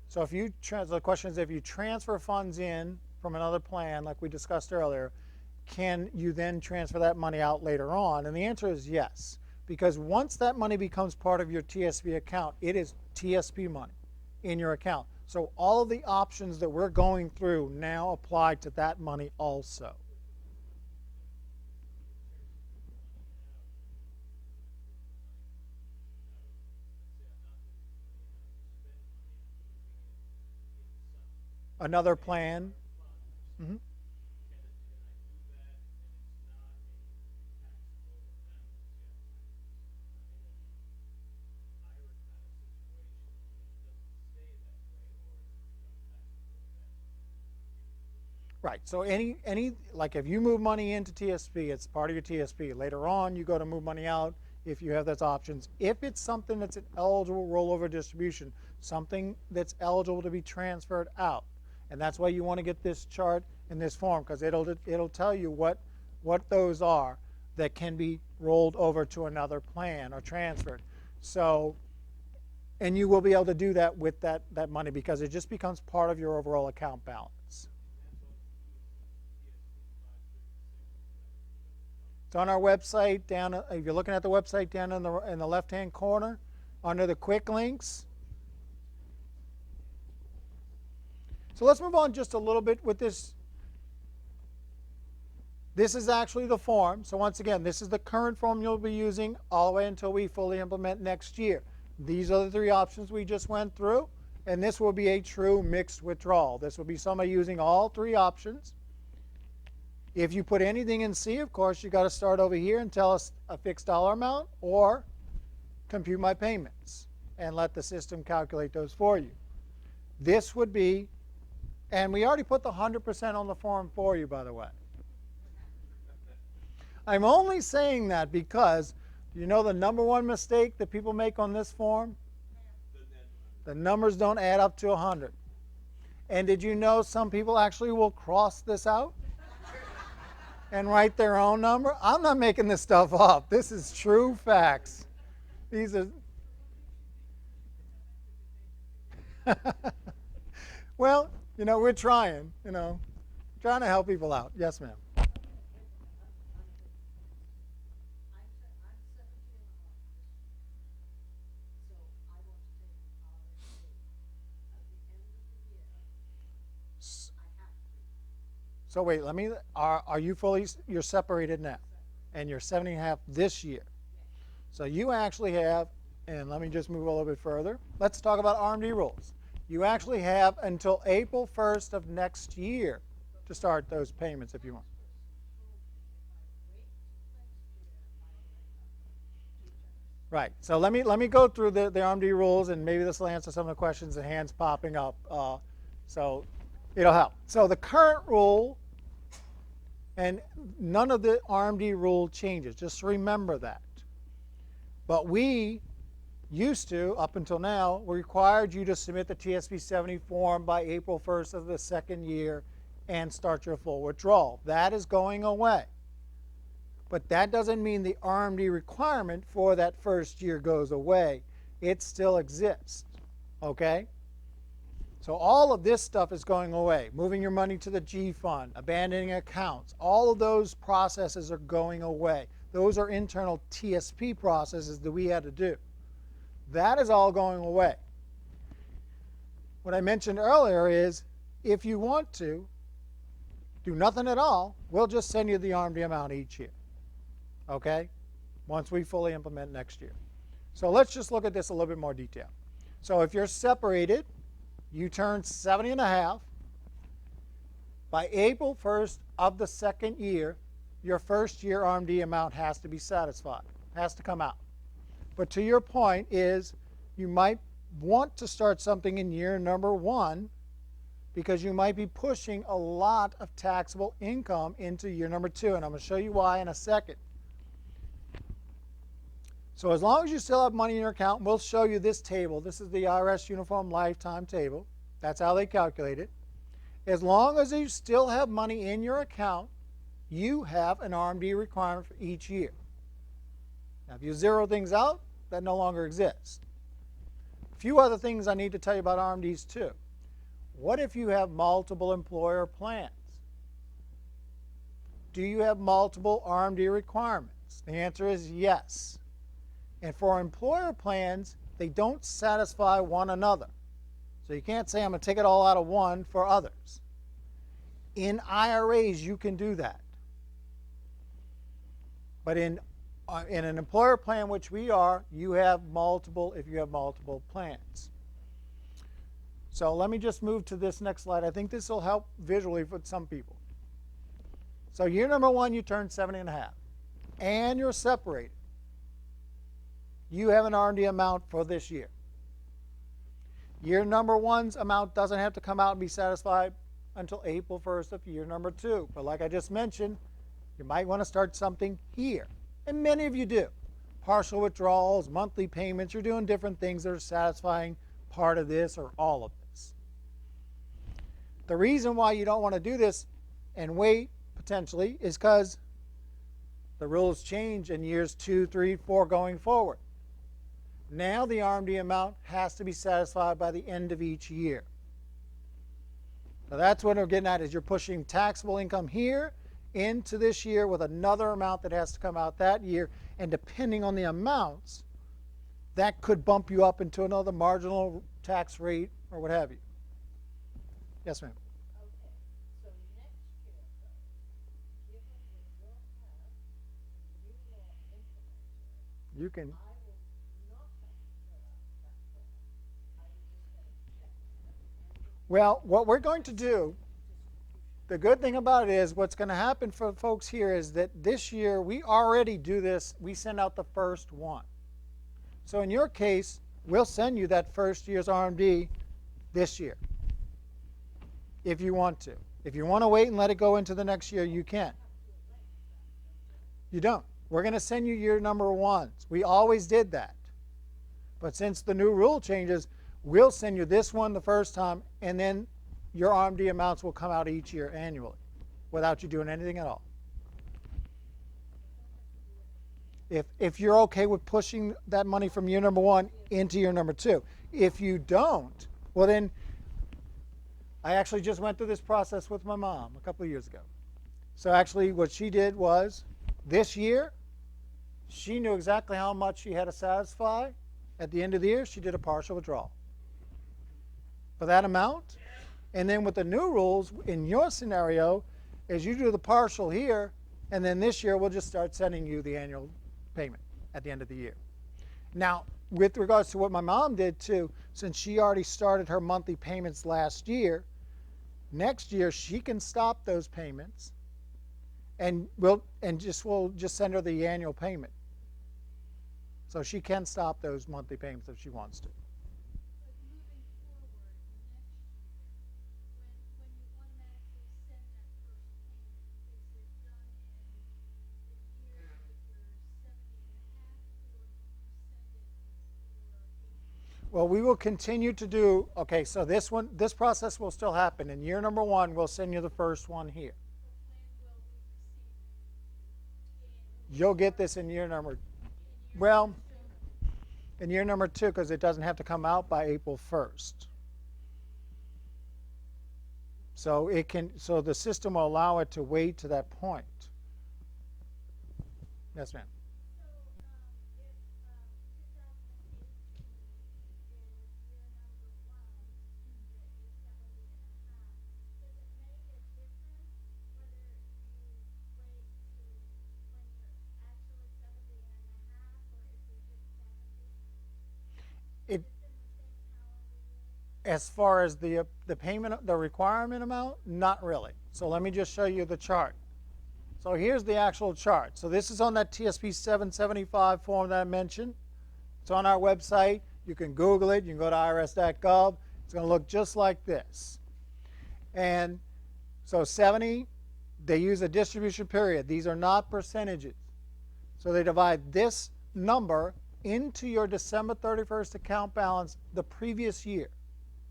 S2: So if you the question is, if you transfer funds in from another plan, like we discussed earlier, can you then transfer that money out later on? And the answer is yes, because once that money becomes part of your TSP account, it is TSP money in your account. So all of the options that we're going through now apply to that money also. Another plan. Mm-hmm. Right. So any like if you move money into TSP, it's part of your TSP. Later on, you go to move money out if you have those options. If it's something that's an eligible rollover distribution, something that's eligible to be transferred out. And that's why you want to get this chart in this form, because it'll tell you what those are that can be rolled over to another plan or transferred. So, and you will be able to do that with that money because it just becomes part of your overall account balance. It's on our website down. If you're looking at the website down in the left-hand corner, under the quick links. So let's move on just a little bit with this. This is actually the form. So once again, this is the current form you'll be using all the way until we fully implement next year. These are the three options we just went through, and this will be a true mixed withdrawal. This will be somebody using all three options. If you put anything in C, of course, you got to start over here and tell us a fixed dollar amount or compute my payments and let the system calculate those for you. This would be, and we already put the 100% on the form for you, by the way. I'm only saying that because you know the number one mistake that people make on this form? The numbers don't add up to 100. And did you know some people actually will cross this out and write their own number? I'm not making this stuff up. This is true facts. These are... Well, you know, we're trying, trying to help people out. Yes, ma'am.
S6: I'm 17 and a half. So I want to
S2: So wait, are you fully, you're separated now, and you're 70.5 this year. So you actually have, and let me just move a little bit further. Let's talk about Rmd rules. You actually have until April 1st of next year to start those payments if you want. Right. So let me go through the Rmd rules, and maybe this will answer some of the questions and hands popping up. So it'll help. So the current rule, and none of the Rmd rule changes. Just remember that. But we used to, up until now, we required you to submit the TSP 70 form by April 1st of the second year and start your full withdrawal. That is going away. But that doesn't mean the Rmd requirement for that first year goes away. It still exists, okay? So all of this stuff is going away. Moving your money to the G fund, abandoning accounts, all of those processes are going away. Those are internal TSP processes that we had to do. That is all going away. What I mentioned earlier is if you want to do nothing at all, we'll just send you the Rmd amount each year. Okay? Once we fully implement next year. So let's just look at this a little bit more detail. So if you're separated, you turn 70.5. By April 1st of the second year, your first year Rmd amount has to be satisfied, has to come out. But to your point is you might want to start something in year number 1 because you might be pushing a lot of taxable income into year number 2, and I'm going to show you why in a second. So as long as you still have money in your account, we'll show you this table. This is the IRS Uniform Lifetime Table. That's how they calculate it. As long as you still have money in your account, you have an Rmd requirement for each year. Now, if you zero things out, that no longer exists. A few other things I need to tell you about Rmds too. What if you have multiple employer plans? Do you have multiple Rmd requirements? The answer is yes. And for employer plans, they don't satisfy one another. So you can't say I'm going to take it all out of one for others. In IRAs, you can do that. But in an employer plan, which we are, you have multiple if you have multiple plans. So let me just move to this next slide. I think this will help visually for some people. So year number 1, you turn 70.5, and you're separated. You have an Rmd amount for this year. Year number 1's amount doesn't have to come out and be satisfied until April 1st of year number 2. But like I just mentioned, you might want to start something here. And many of you do. Partial withdrawals, monthly payments, you're doing different things that are satisfying part of this or all of this. The reason why you don't want to do this and wait, potentially, is because the rules change in years 2, 3, 4 going forward. Now the Rmd amount has to be satisfied by the end of each year. So that's what we're getting at, is you're pushing taxable income here into this year with another amount that has to come out that year, and depending on the amounts, that could bump you up into another marginal tax rate or what have you. Yes, ma'am.
S6: Okay, so next year, though, given that you'll have new law implemented,
S2: You can.
S6: I will not have to fill out that form. I will just get a check.
S2: Well, what we're going to do, the good thing about it is what's going to happen for folks here is that this year we already do this. We send out the first one. So in your case, we'll send you that first year's Rmd this year if you want to. If you want to wait and let it go into the next year, you can. You don't. We're going to send you year number 1s. We always did that. But since the new rule changes, we'll send you this one the first time, and then your Rmd amounts will come out each year annually without you doing anything at all. If you're okay with pushing that money from year number 1 into year number 2. If you don't, well then, I actually just went through this process with my mom a couple of years ago. So actually what she did was, this year, she knew exactly how much she had to satisfy. At the end of the year, she did a partial withdrawal for that amount. And then with the new rules, in your scenario, is you do the partial here, and then this year we'll just start sending you the annual payment at the end of the year. Now, with regards to what my mom did too, since she already started her monthly payments last year, next year she can stop those payments, and we'll just send her the annual payment. So she can stop those monthly payments if she wants to.
S8: But moving forward next year, when you automatically send that first payment, is it done in the year that you're 70 and a half, or do you send it before 80?
S2: Well, we will continue to do, okay, so this process will still happen. In year number 1, we'll send you the first one here.
S8: But when will we receive it?
S2: You'll get this in year number, well, in year number 2, because it doesn't have to come out by April 1st. So the system will allow it to wait to that point. Yes, ma'am.
S8: So, if 2018 is year number 1, that is 70 and a half, does it make a difference whether you wait to when you're actually 70 and a half, or if you hit 70?
S2: It,
S8: It's in the same calendar year?
S2: as far as the payment, the requirement amount, not really. So let me just show you the chart. So here's the actual chart. So this is on that TSP 775 form that I mentioned. It's on our website. You can Google it. You can go to irs.gov. It's going to look just like this. And so 70, they use a distribution period. These are not percentages. So they divide this number into your December 31st account balance the previous year.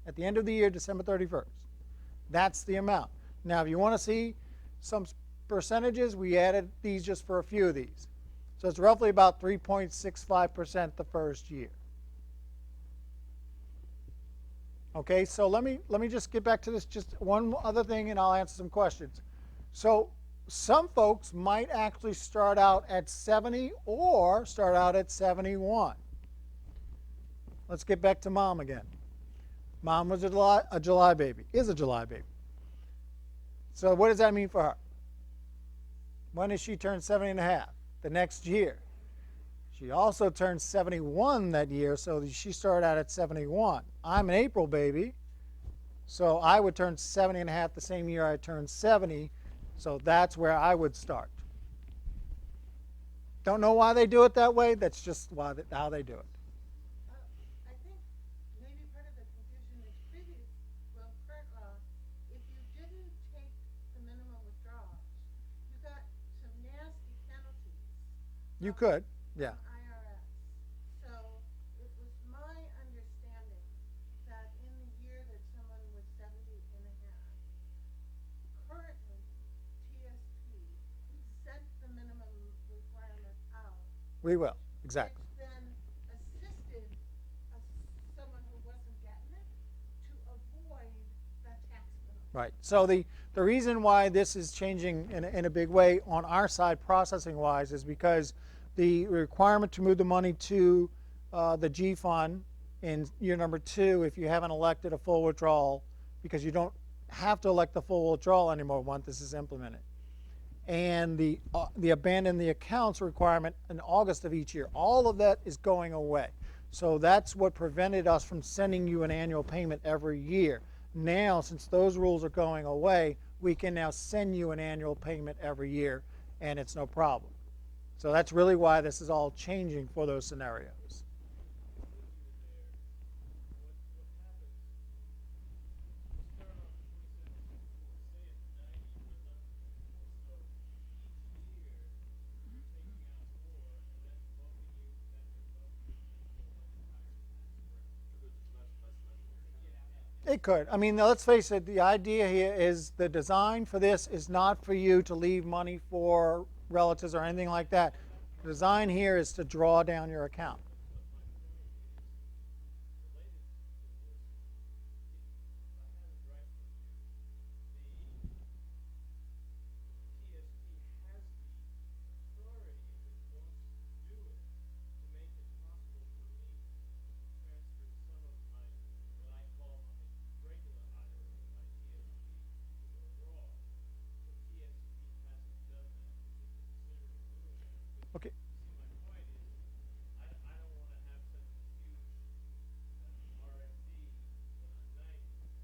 S2: At the end of the year, December 31st. That's the amount. Now, if you want to see some percentages, we added these just for a few of these. So it's roughly about 3.65% the first year. Okay, so let me just get back to this, just one other thing, and I'll answer some questions. So some folks might actually start out at 70 or start out at 71. Let's get back to mom again. Mom was a July baby, is a July baby. So what does that mean for her? When does she turn 70 and a half? The next year. She also turned 71 that year, so she started out at 71. I'm an April baby, so I would turn 70 and a half the same year I turned 70, so that's where I would start. Don't know why they do it that way, that's just how they do it.
S6: I think maybe part of the confusion is current law, if you didn't take the minimum withdrawals, you got some nasty penalties.
S2: You could, yeah.
S6: from IRS. So it was my understanding that in the year that someone was 70 and a half, currently TSP sent the minimum requirement out.
S2: We will, exactly.
S6: Which then assisted someone who wasn't getting it to avoid the tax penalty.
S2: Right. So the reason why this is changing in a big way on our side processing-wise is because the requirement to move the money to the G fund in year number 2, if you haven't elected a full withdrawal, because you don't have to elect the full withdrawal anymore once this is implemented. And the abandon the accounts requirement in August of each year. All of that is going away. So that's what prevented us from sending you an annual payment every year. Now, since those rules are going away, we can now send you an annual payment every year, and it's no problem. So that's really why this is all changing for those scenarios. It could. I mean, let's face it, the idea here is the design for this is not for you to leave money for relatives or anything like that. The design here is to draw down your account. Okay.
S4: My point is, I don't want to have such a huge RMD when I'm 90.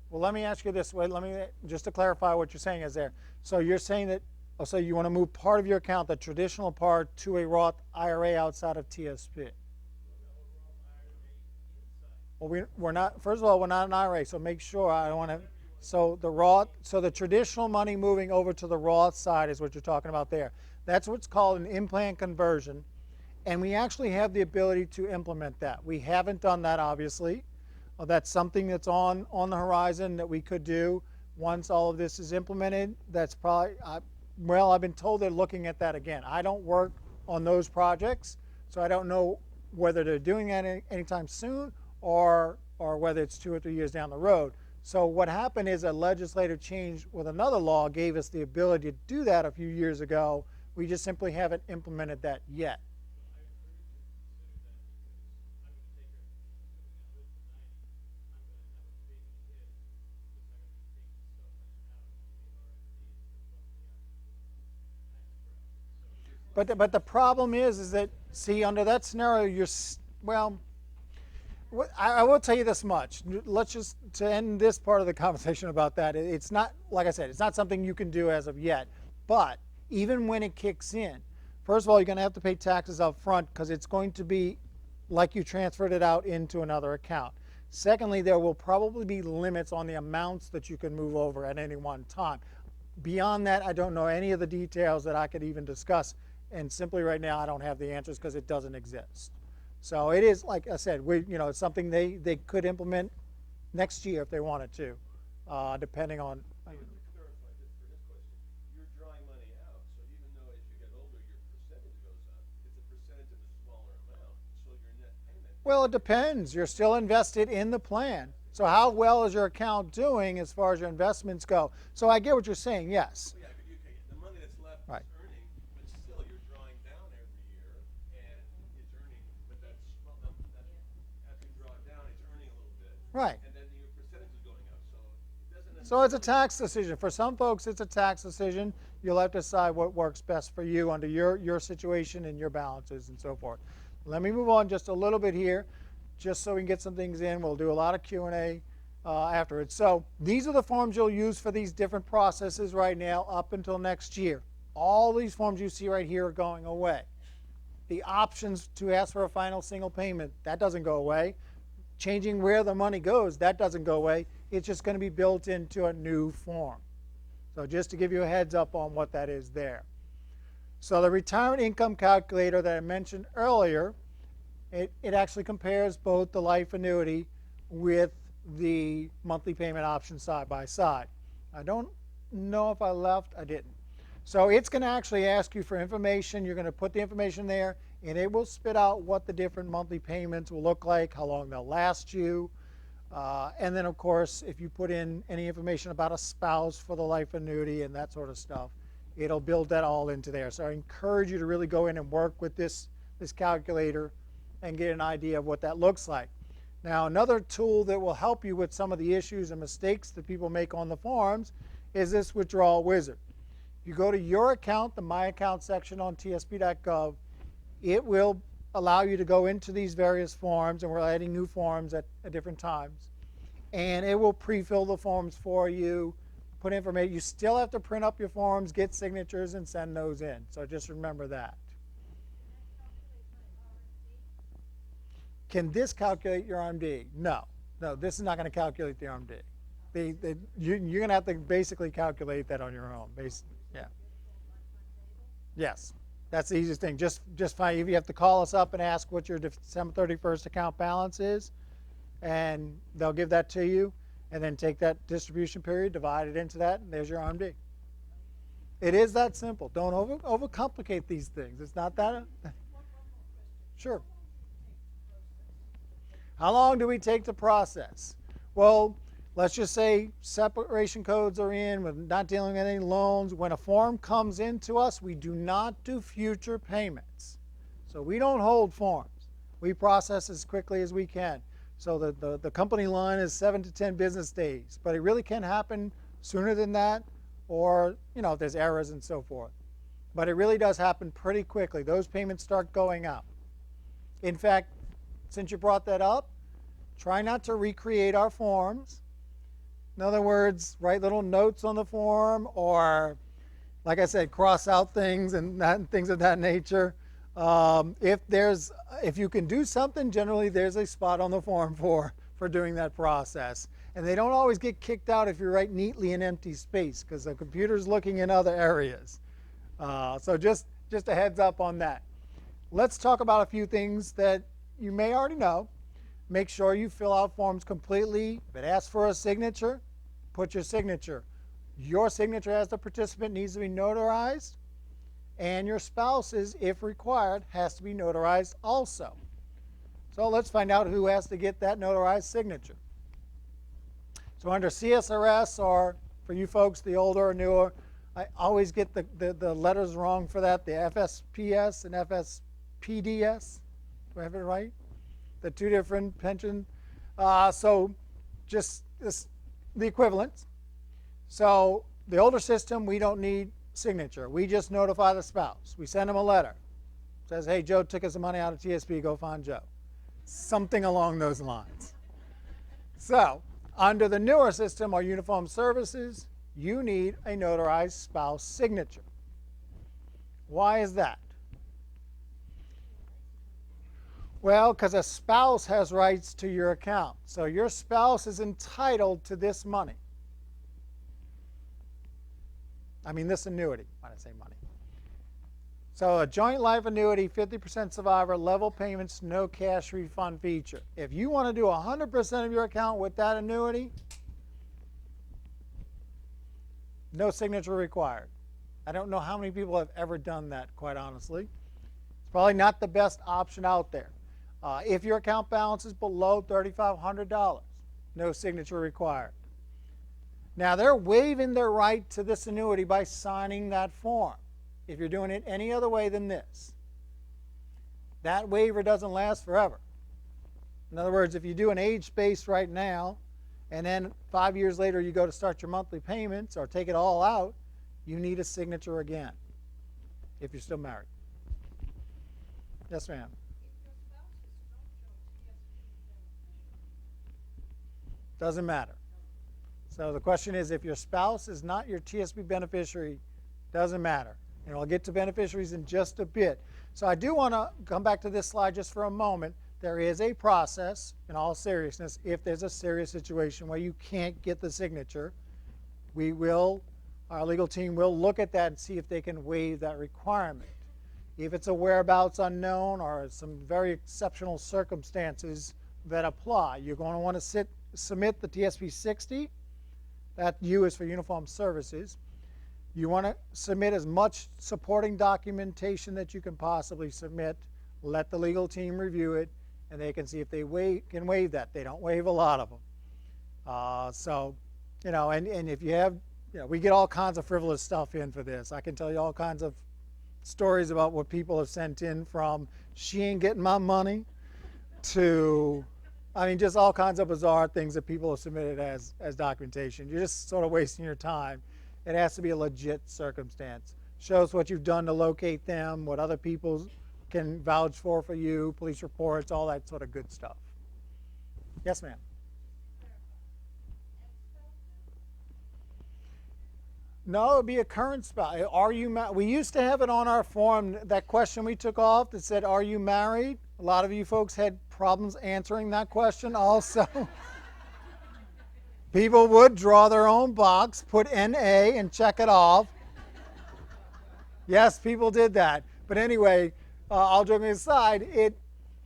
S2: Well, let me ask you this way. Let me just to clarify what you're saying is there. So you're saying that, oh, so you want to move part of your account, the traditional part, to a Roth IRA outside of TSP. Well, we're not. First of all, we're not an IRA, so make sure I don't want to. So the Roth, so the traditional money moving over to the Roth side is what you're talking about there. That's what's called an in-plan conversion, and we actually have the ability to implement that. We haven't done that, obviously. That's something that's on the horizon that we could do once all of this is implemented. That's probably, well, I've been told they're looking at that again. I don't work on those projects, so I don't know whether they're doing that anytime soon or whether it's 2 or 3 years down the road. So what happened is a legislative change with another law gave us the ability to do that a few years ago. We just simply haven't implemented that yet. But the problem is that, see, under that scenario, well, I will tell you this much. Let's just, to end this part of the conversation about that, it's not, like I said, it's not something you can do as of yet. But even when it kicks in, first of all, you're going to have to pay taxes up front because it's going to be like you transferred it out into another account. Secondly, there will probably be limits on the amounts that you can move over at any one time. Beyond that, I don't know any of the details that I could even discuss. And simply right now, I don't have the answers because it doesn't exist. So it is, like I said, it's something they could implement next year if they wanted to, depending on.
S4: To clarify this for this question, you're drawing money out, so even though as you get older your percentage goes up, it's a percentage of a smaller amount, so your net payment.
S2: Well, it depends. You're still invested in the plan. So how well is your account doing as far as your investments go? So I get what you're saying, yes.
S4: Well, yeah, but okay, the money that's left
S2: Right.
S4: is earning, but still you're drawing down every year, and it's earning, but that's as you draw it down, it's earning a little bit.
S2: Right.
S4: And then your percentage is going up, so it doesn't.
S2: So it's a tax decision. For some folks, it's a tax decision. You'll have to decide what works best for you under your situation and your balances and so forth. Let me move on just a little bit here, just so we can get some things in. We'll do a lot of Q&A afterwards. So these are the forms you'll use for these different processes right now up until next year. All these forms you see right here are going away. The options to ask for a final single payment, that doesn't go away. Changing where the money goes, that doesn't go away. It's just going to be built into a new form. So just to give you a heads up on what that is there. So the retirement income calculator that I mentioned earlier, it actually compares both the life annuity with the monthly payment option side by side. I don't know if I left. I didn't. So it's going to actually ask you for information. You're going to put the information there, and it will spit out what the different monthly payments will look like, how long they'll last you. And then, of course, if you put in any information about a spouse for the life annuity and that sort of stuff, it'll build that all into there. So I encourage you to really go in and work with this calculator and get an idea of what that looks like. Now, another tool that will help you with some of the issues and mistakes that people make on the forms is this Withdrawal Wizard. If you go to your account, the My Account section on tsp.gov, it will allow you to go into these various forms, and we're adding new forms at different times. And it will pre-fill the forms for you, put information. You still have to print up your forms, get signatures, and send those in. So just remember that. Can this calculate your RMD? No, this is not going to calculate the RMD. You're going to have to basically calculate that on your own. Yeah. Yes, that's the easiest thing. Just fine. If you have to call us up and ask what your December 31st account balance is, and they'll give that to you, and then take that distribution period, divide it into that, and there's your RMD. It is that simple. Don't overcomplicate these things. It's not that. Sure. How long do we take to process? Well, let's just say separation codes are in, we're not dealing with any loans. When a form comes into us, we do not do future payments. So we don't hold forms. We process as quickly as we can. So the company line is 7 to 10 business days, but it really can happen sooner than that, or if there's errors and so forth. But it really does happen pretty quickly. Those payments start going out. In fact, since you brought that up, try not to recreate our forms. In other words, write little notes on the form, or, like I said, cross out things and things of that nature. If you can do something, generally there's a spot on the form for doing that process. And they don't always get kicked out if you write neatly in empty space, because the computer's looking in other areas. So just a heads up on that. Let's talk about a few things that you may already know. Make sure you fill out forms completely. If it asks for a signature, put your signature. Your signature as the participant needs to be notarized, and your spouse's, if required, has to be notarized also. So let's find out who has to get that notarized signature. So under CSRS, or for you folks, the older or newer, I always get the letters wrong for that, the FSPS and FSPDS. Do I have it right? The two different pension. So just the equivalent. So the older system, we don't need signature. We just notify the spouse. We send them a letter. It says, hey, Joe took his money out of TSP, go find Joe. Something along those lines. So under the newer system, or uniform services, you need a notarized spouse signature. Why is that? Well, because a spouse has rights to your account. So your spouse is entitled to this money. I mean this annuity, when I say money. So a joint life annuity, 50% survivor, level payments, no cash refund feature. If you want to do 100% of your account with that annuity, no signature required. I don't know how many people have ever done that, quite honestly. It's probably not the best option out there. If your account balance is below $3,500, no signature required. Now, they're waiving their right to this annuity by signing that form. If you're doing it any other way than this, that waiver doesn't last forever. In other words, if you do an age space right now, and then 5 years later you go to start your monthly payments or take it all out, you need a signature again if you're still married. Yes, ma'am. Doesn't matter. So the question is, if your spouse is not your TSP beneficiary, doesn't matter. And I'll get to beneficiaries in just a bit. So I do want to come back to this slide just for a moment. There is a process, in all seriousness, if there's a serious situation where you can't get the signature, our legal team will look at that and see if they can waive that requirement. If it's a whereabouts unknown or some very exceptional circumstances that apply, you're going to want to submit the TSP 60. That U is for uniform services. You want to submit as much supporting documentation that you can possibly submit. Let the legal team review it, and they can see if they can waive that. They don't waive a lot of them. So, and if you have, we get all kinds of frivolous stuff in for this. I can tell you all kinds of stories about what people have sent in, from she ain't getting my money to, just all kinds of bizarre things that people have submitted as documentation. You're just sort of wasting your time. It has to be a legit circumstance. Shows what you've done to locate them, what other people can vouch for you, police reports, all that sort of good stuff. Yes, ma'am. No, it would be a current spouse. Are you we used to have it on our form, that question we took off that said, are you married? A lot of you folks had problems answering that question also. People would draw their own box, put NA, and check it off. Yes, people did that. But anyway, all joking aside,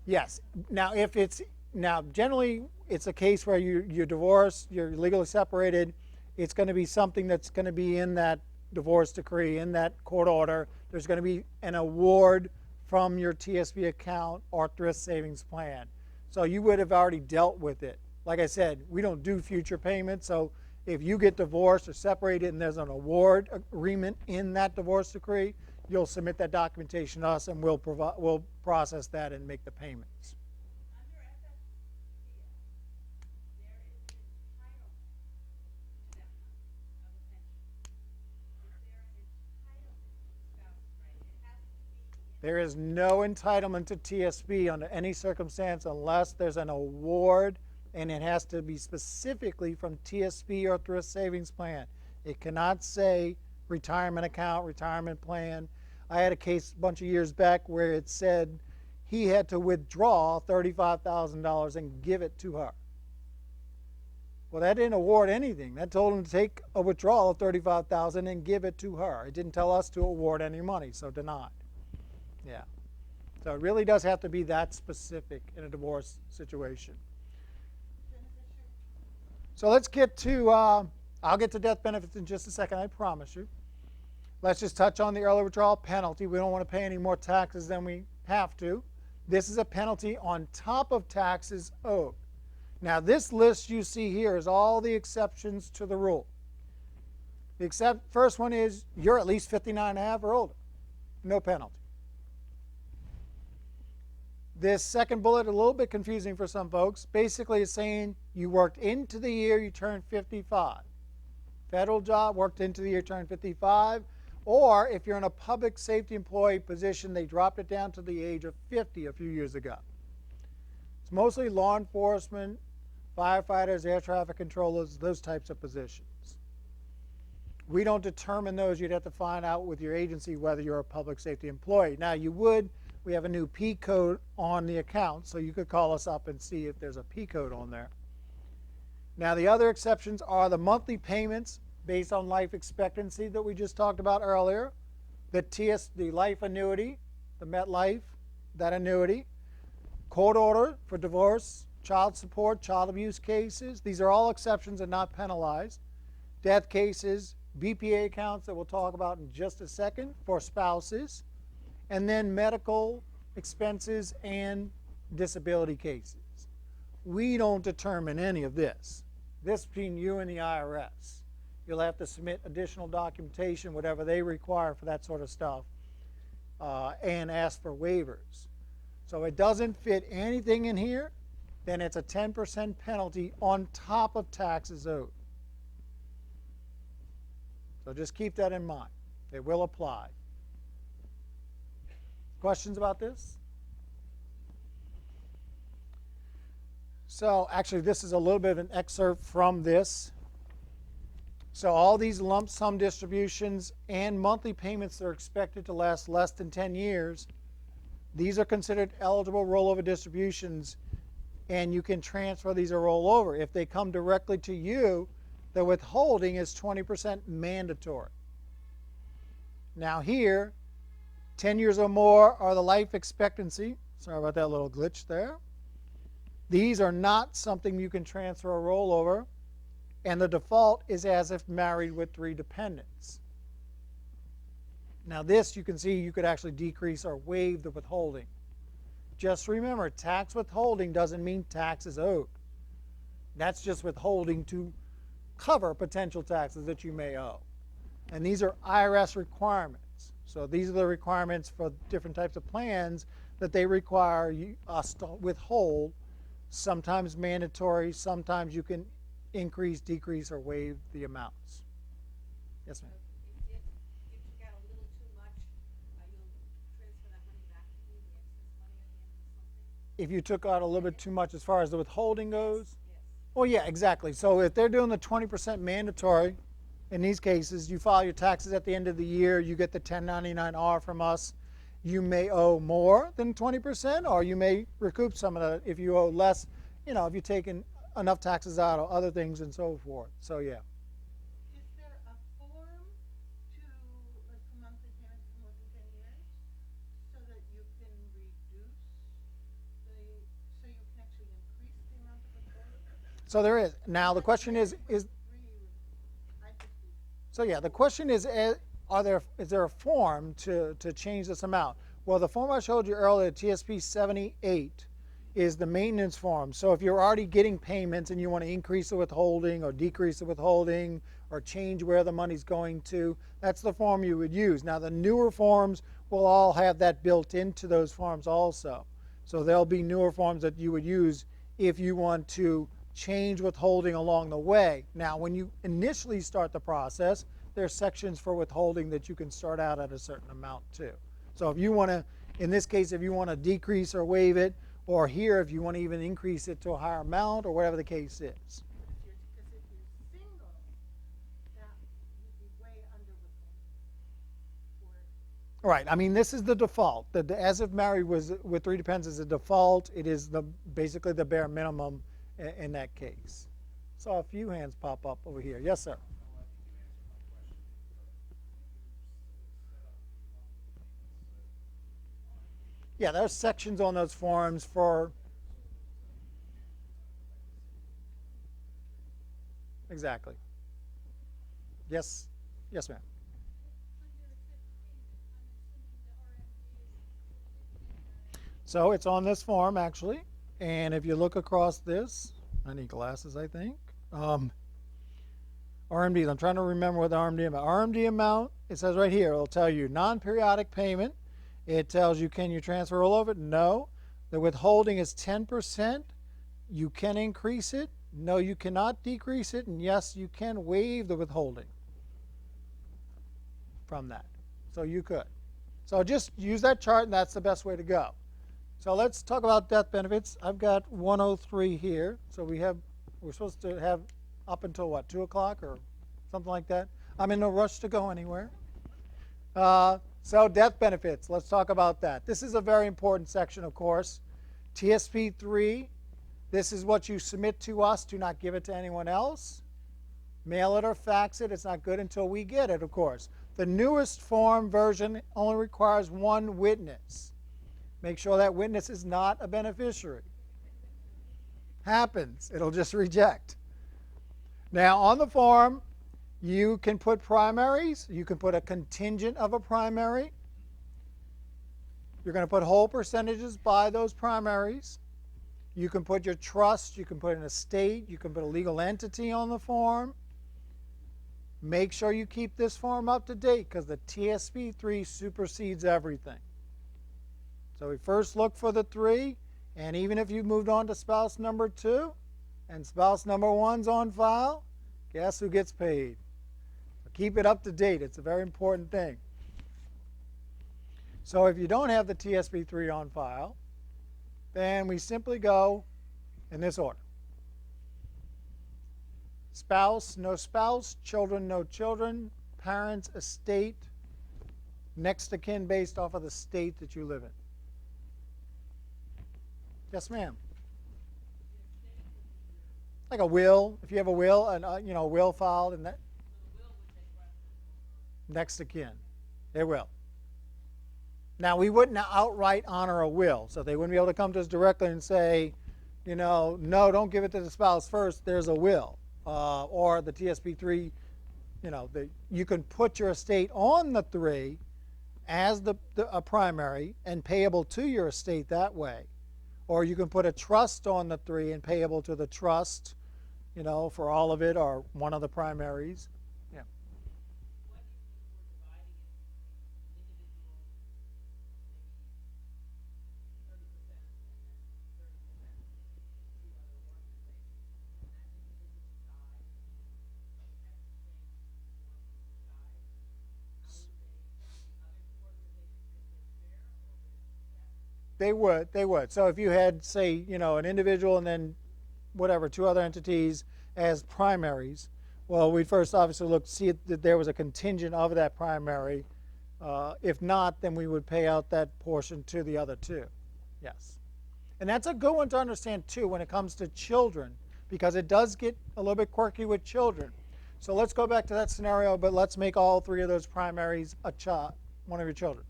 S2: yes. Now, generally, it's a case where you're divorced, you're legally separated. It's going to be something that's going to be in that divorce decree, in that court order. There's going to be an award from your TSP account or Thrift Savings Plan. So you would have already dealt with it. Like I said, we don't do future payments, so if you get divorced or separated and there's an award agreement in that divorce decree, you'll submit that documentation to us, and we'll process that and make the payments.
S5: Under FSPS, there is an entitlement to that money of a pension. Is there an entitlement to spouse rights
S2: There is no entitlement to TSP under any circumstance unless there's an award, and it has to be specifically from TSP or Thrift Savings Plan. It cannot say retirement account, retirement plan. I had a case a bunch of years back where it said he had to withdraw $35,000 and give it to her. Well, that didn't award anything. That told him to take a withdrawal of $35,000 and give it to her. It didn't tell us to award any money, so denied. Yeah. So it really does have to be that specific in a divorce situation. So let's get to, I'll get to death benefits in just a second, I promise you. Let's just touch on the early withdrawal penalty. We don't want to pay any more taxes than we have to. This is a penalty on top of taxes owed. Now this list you see here is all the exceptions to the rule. The first one is you're at least 59 and a half or older. No penalty. This second bullet, a little bit confusing for some folks. Basically it's saying you worked into the year you turned 55. Federal job, worked into the year, turned 55. Or if you're in a public safety employee position, they dropped it down to the age of 50 a few years ago. It's mostly law enforcement, firefighters, air traffic controllers, those types of positions. We don't determine those. You'd have to find out with your agency whether you're a public safety employee. Now you would, we have a new P code on the account, so you could call us up and see if there's a P code on there. Now the other exceptions are the monthly payments based on life expectancy that we just talked about earlier, the life annuity, the MetLife, that annuity, court order for divorce, child support, child abuse cases. These are all exceptions and not penalized. Death cases, Bpa accounts that we'll talk about in just a second for spouses, and then medical expenses and disability cases. We don't determine any of this. This between you and the IRS. You'll have to submit additional documentation, whatever they require for that sort of stuff, and ask for waivers. So it doesn't fit anything in here, then it's a 10% penalty on top of taxes owed. So just keep that in mind. It will apply. Questions about this? So actually this is a little bit of an excerpt from this. So all these lump sum distributions and monthly payments that are expected to last less than 10 years, these are considered eligible rollover distributions, and you can transfer these or roll over. If they come directly to you, the withholding is 20% mandatory. Now here, 10 years or more are the life expectancy. Sorry about that little glitch there. These are not something you can transfer or roll over. And the default is as if married with 3 dependents. Now this you can see you could actually decrease or waive the withholding. Just remember, tax withholding doesn't mean taxes owed. That's just withholding to cover potential taxes that you may owe. And these are IRS requirements. So these are the requirements for different types of plans that they require us to withhold. Sometimes mandatory, sometimes you can increase, decrease, or waive the amounts. Yes, ma'am.
S5: If you took out a little too much, you'll transfer that money back to you, the excess money at the end of something?
S2: If you took out a little bit too much as far as the withholding goes?
S5: Yes.
S2: Oh yeah, exactly. So if they're doing the 20% mandatory, in these cases, you file your taxes at the end of the year, you get the 1099-R from us. You may owe more than 20%, or you may recoup some of that if you owe less, you know, if you've taken enough taxes out or other things and so forth. So yeah.
S6: Is there a form to, like, for monthly payments for more than 10 years so that you can reduce so you can actually increase the amount of withholding?
S2: So there is. Now the question is so yeah, the question is there a form to change this amount? Well, the form I showed you earlier, TSP 78, is the maintenance form. So if you're already getting payments and you want to increase the withholding or decrease the withholding or change where the money's going to, that's the form you would use. Now the newer forms will all have that built into those forms also. So there'll be newer forms that you would use if you want to change withholding along the way. Now when you initially start the process, there's sections for withholding that you can start out at a certain amount too. So if you want to In this case, if you want to decrease or waive it, or here if you want to even increase it to a higher amount, or whatever the case is.
S6: Because if you're single, that you'd be way under withholding.
S2: Right. I mean, this is the default. The as if married was with 3 dependents is a default. It is basically the bare minimum in that case. Saw a few hands pop up over here. Yes, sir. Yeah, there's sections on those forms for. Exactly. Yes. Yes, ma'am. So it's on this form actually, and if you look across this, I need glasses, I think. RMDs. I'm trying to remember what the RMD amount. RMD amount. It says right here. It'll tell you non-periodic payment. It tells you, can you transfer rollover? No. The withholding is 10%. You can increase it. No, you cannot decrease it. And yes, you can waive the withholding from that. So you could. So just use that chart, and that's the best way to go. So let's talk about death benefits. I've got 103 here. So we're supposed to have up until what, 2 o'clock or something like that? I'm in no rush to go anywhere. So death benefits, let's talk about that. This is a very important section, of course. TSP 3, this is what you submit to us. Do not give it to anyone else. Mail it or fax it. It's not good until we get it, of course. The newest form version only requires 1 witness. Make sure that witness is not a beneficiary. Happens. It'll just reject. Now, on the form, you can put primaries. You can put a contingent of a primary. You're going to put whole percentages by those primaries. You can put your trust. You can put an estate. You can put a legal entity on the form. Make sure you keep this form up to date because the TSP 3 supersedes everything. So we first look for the 3, and even if you've moved on to spouse number 2 and spouse number 1's on file, guess who gets paid? Keep it up to date. It's a very important thing. So if you don't have the TSP 3 on file, then we simply go in this order. Spouse, no spouse. Children, no children. Parents, estate. Next of kin based off of the state that you live in. Yes, ma'am. Like a will. If you have a will, and a will filed, and that. Next of kin. They will. Now, we wouldn't outright honor a will, so they wouldn't be able to come to us directly and say, no, don't give it to the spouse first, there's a will. Or the TSP 3, you can put your estate on the 3 as a primary and payable to your estate that way. Or you can put a trust on the 3 and payable to the trust, for all of it or one of the primaries. Yeah. They would. So if you had, say, an individual and then whatever, 2 other entities as primaries, well, we'd first obviously look to see that there was a contingent of that primary. If not, then we would pay out that portion to the other 2. Yes. And that's a good one to understand, too, when it comes to children, because it does get a little bit quirky with children. So let's go back to that scenario, but let's make all 3 of those primaries one of your children.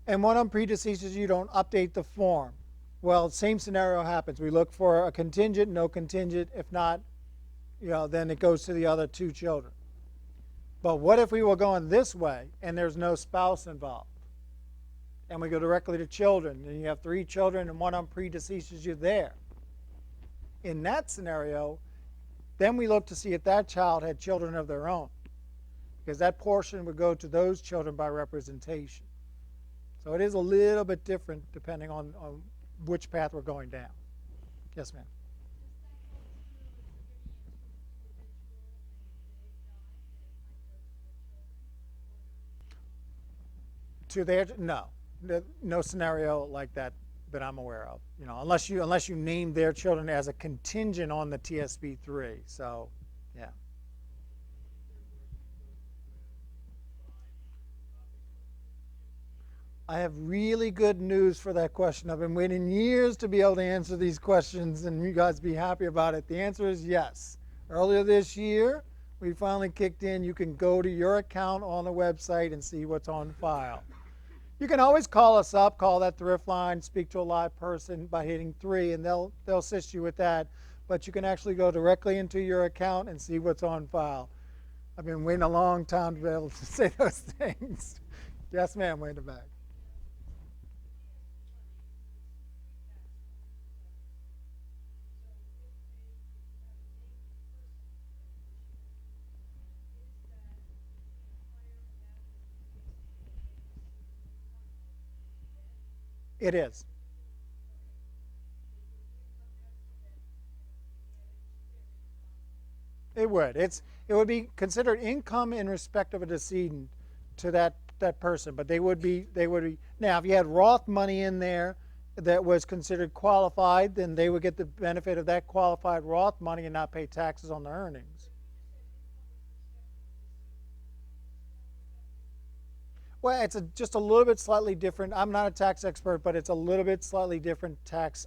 S2: And one of them predeceases, you don't update the form. Well, same scenario happens. We look for a contingent, no contingent. If not, then it goes to the other 2 children. But what if we were going this way and there's no spouse involved? And we go directly to children, and you have 3 children and one of them predeceases you there. In that scenario, then we look to see if that child had children of their own, because that portion would go to those children by representation. So it is a little bit different depending on which path we're going down. Yes, ma'am. To their, no. No scenario like that that I'm aware of. You know, unless you name their children as a contingent on the TSP 3. So, yeah. I have really good news for that question. I've been waiting years to be able to answer these questions and you guys be happy about it. The answer is yes. Earlier this year, we finally kicked in. You can go to your account on the website and see what's on file. You can always call us up, call that thrift line, speak to a live person by hitting 3, and they'll assist you with that. But you can actually go directly into your account and see what's on file. I've been waiting a long time to be able to say those things. Yes, ma'am, way in the back. It is. It would. It would be considered income in respect of a decedent to that person, but they would be now if you had Roth money in there that was considered qualified, then they would get the benefit of that qualified Roth money and not pay taxes on the earnings. Well, it's just a little bit slightly different. I'm not a tax expert, but it's a little bit slightly different tax,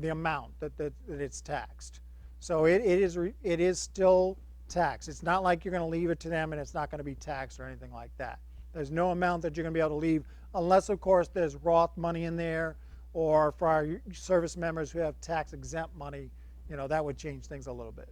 S2: the amount that it's taxed. So it is still taxed. It's not like you're going to leave it to them and it's not going to be taxed or anything like that. There's no amount that you're going to be able to leave unless, of course, there's Roth money in there, or for our service members who have tax exempt money, you know, that would change things a little bit.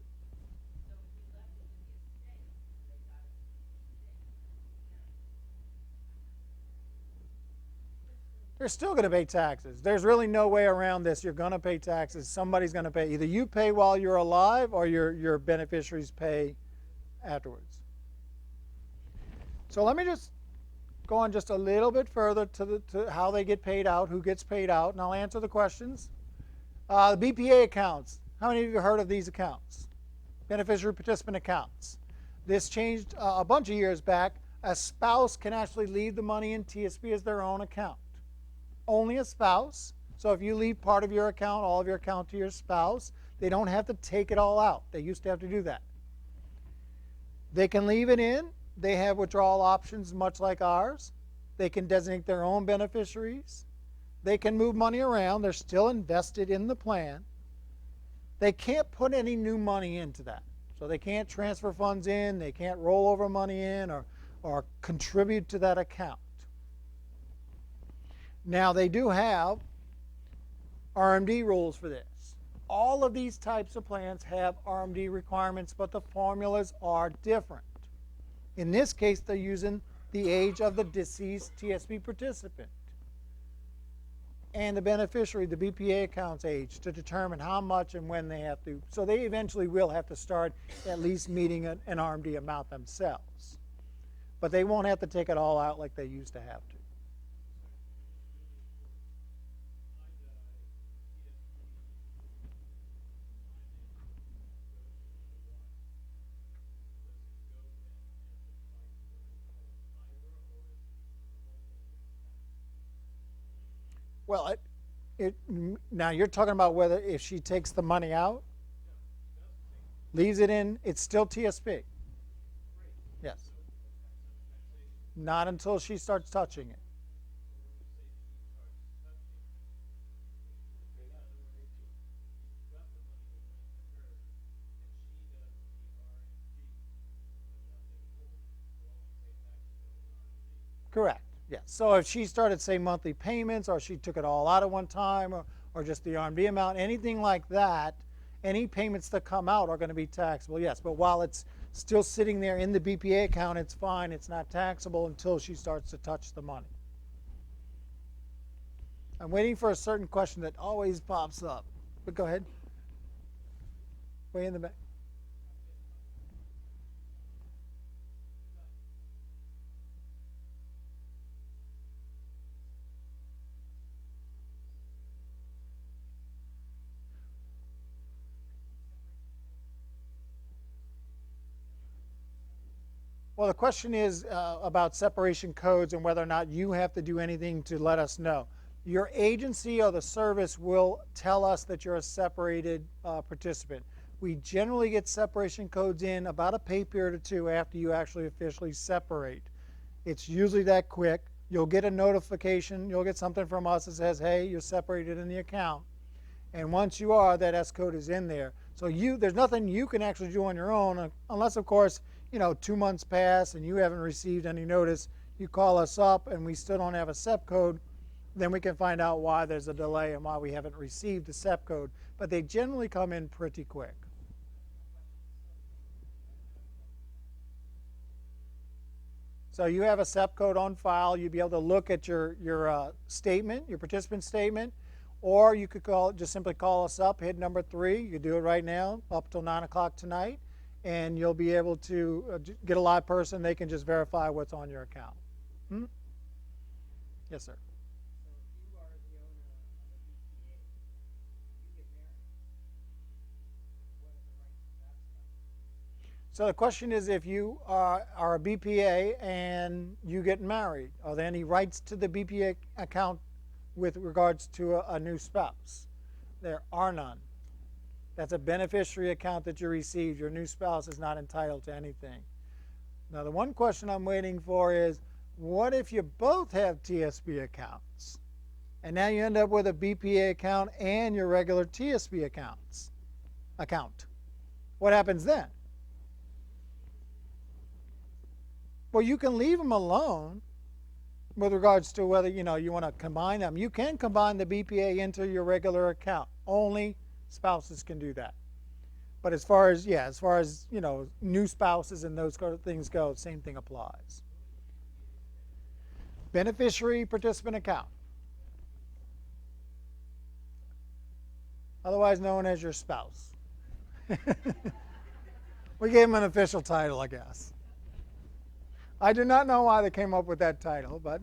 S2: They're still going to pay taxes. There's really no way around this. You're going to pay taxes. Somebody's going to pay. Either you pay while you're alive or your beneficiaries pay afterwards. So let me just go on just a little bit further to how they get paid out, who gets paid out, and I'll answer the questions. The Bpa accounts. How many of you heard of these accounts? Beneficiary participant accounts. This changed a bunch of years back. A spouse can actually leave the money in TSP as their own account. Only a spouse. So if you leave part of your account, all of your account to your spouse, they don't have to take it all out. They used to have to do that. They can leave it in. They have withdrawal options much like ours. They can designate their own beneficiaries. They can move money around. They're still invested in the plan. They can't put any new money into that. So they can't transfer funds in. They can't roll over money in or contribute to that account. Now, they do have Rmd rules for this. All of these types of plans have Rmd requirements, but the formulas are different. In this case, they're using the age of the deceased TSP participant and the beneficiary, the Bpa account's age, to determine how much and when they have to. So they eventually will have to start at least meeting an Rmd amount themselves. But they won't have to take it all out like they used to have to. Well, now you're talking about whether if she takes the money out, leaves it in, it's still TSP. Yes. Not until she starts touching it. Correct. Yes. So if she started, say, monthly payments, or she took it all out at one time, or just the Rmd amount, anything like that, any payments that come out are going to be taxable, yes. But while it's still sitting there in the Bpa account, it's fine. It's not taxable until she starts to touch the money. I'm waiting for a certain question that always pops up. But go ahead. Way in the back. Well, the question is about separation codes and whether or not you have to do anything to let us know. Your agency or the service will tell us that you're a separated participant. We generally get separation codes in about a pay period or two after you actually officially separate. It's usually that quick. You'll get a notification. You'll get something from us that says, hey, you're separated in the account. And once you are, that S code is in there. So there's nothing you can actually do on your own unless, of course, 2 months pass and you haven't received any notice. You call us up and we still don't have a SEP code. Then we can find out why there's a delay and why we haven't received the SEP code. But they generally come in pretty quick. So you have a SEP code on file. You'd be able to look at your statement, your participant statement, or you could just simply call us up, hit number 3. You can do it right now up till 9 o'clock tonight, and you'll be able to get a live person. They can just verify what's on your account. Yes, sir.
S7: So if you are the owner of a BPA, you get married, what are the rights to that stuff?
S2: So the question is, if you are a BPA and you get married, are there any rights to the BPA account with regards to a new spouse? There are none. That's a beneficiary account that you received. Your new spouse is not entitled to anything. Now, the one question I'm waiting for is, what if you both have TSP accounts? And now you end up with a BPA account and your regular TSP account. What happens then? Well, you can leave them alone with regards to whether you want to combine them. You can combine the BPA into your regular account. Only spouses can do that. But as far as new spouses and those kind of things go, same thing applies. Beneficiary participant account, otherwise known as your spouse. We gave him an official title, I guess. I do not know why they came up with that title, but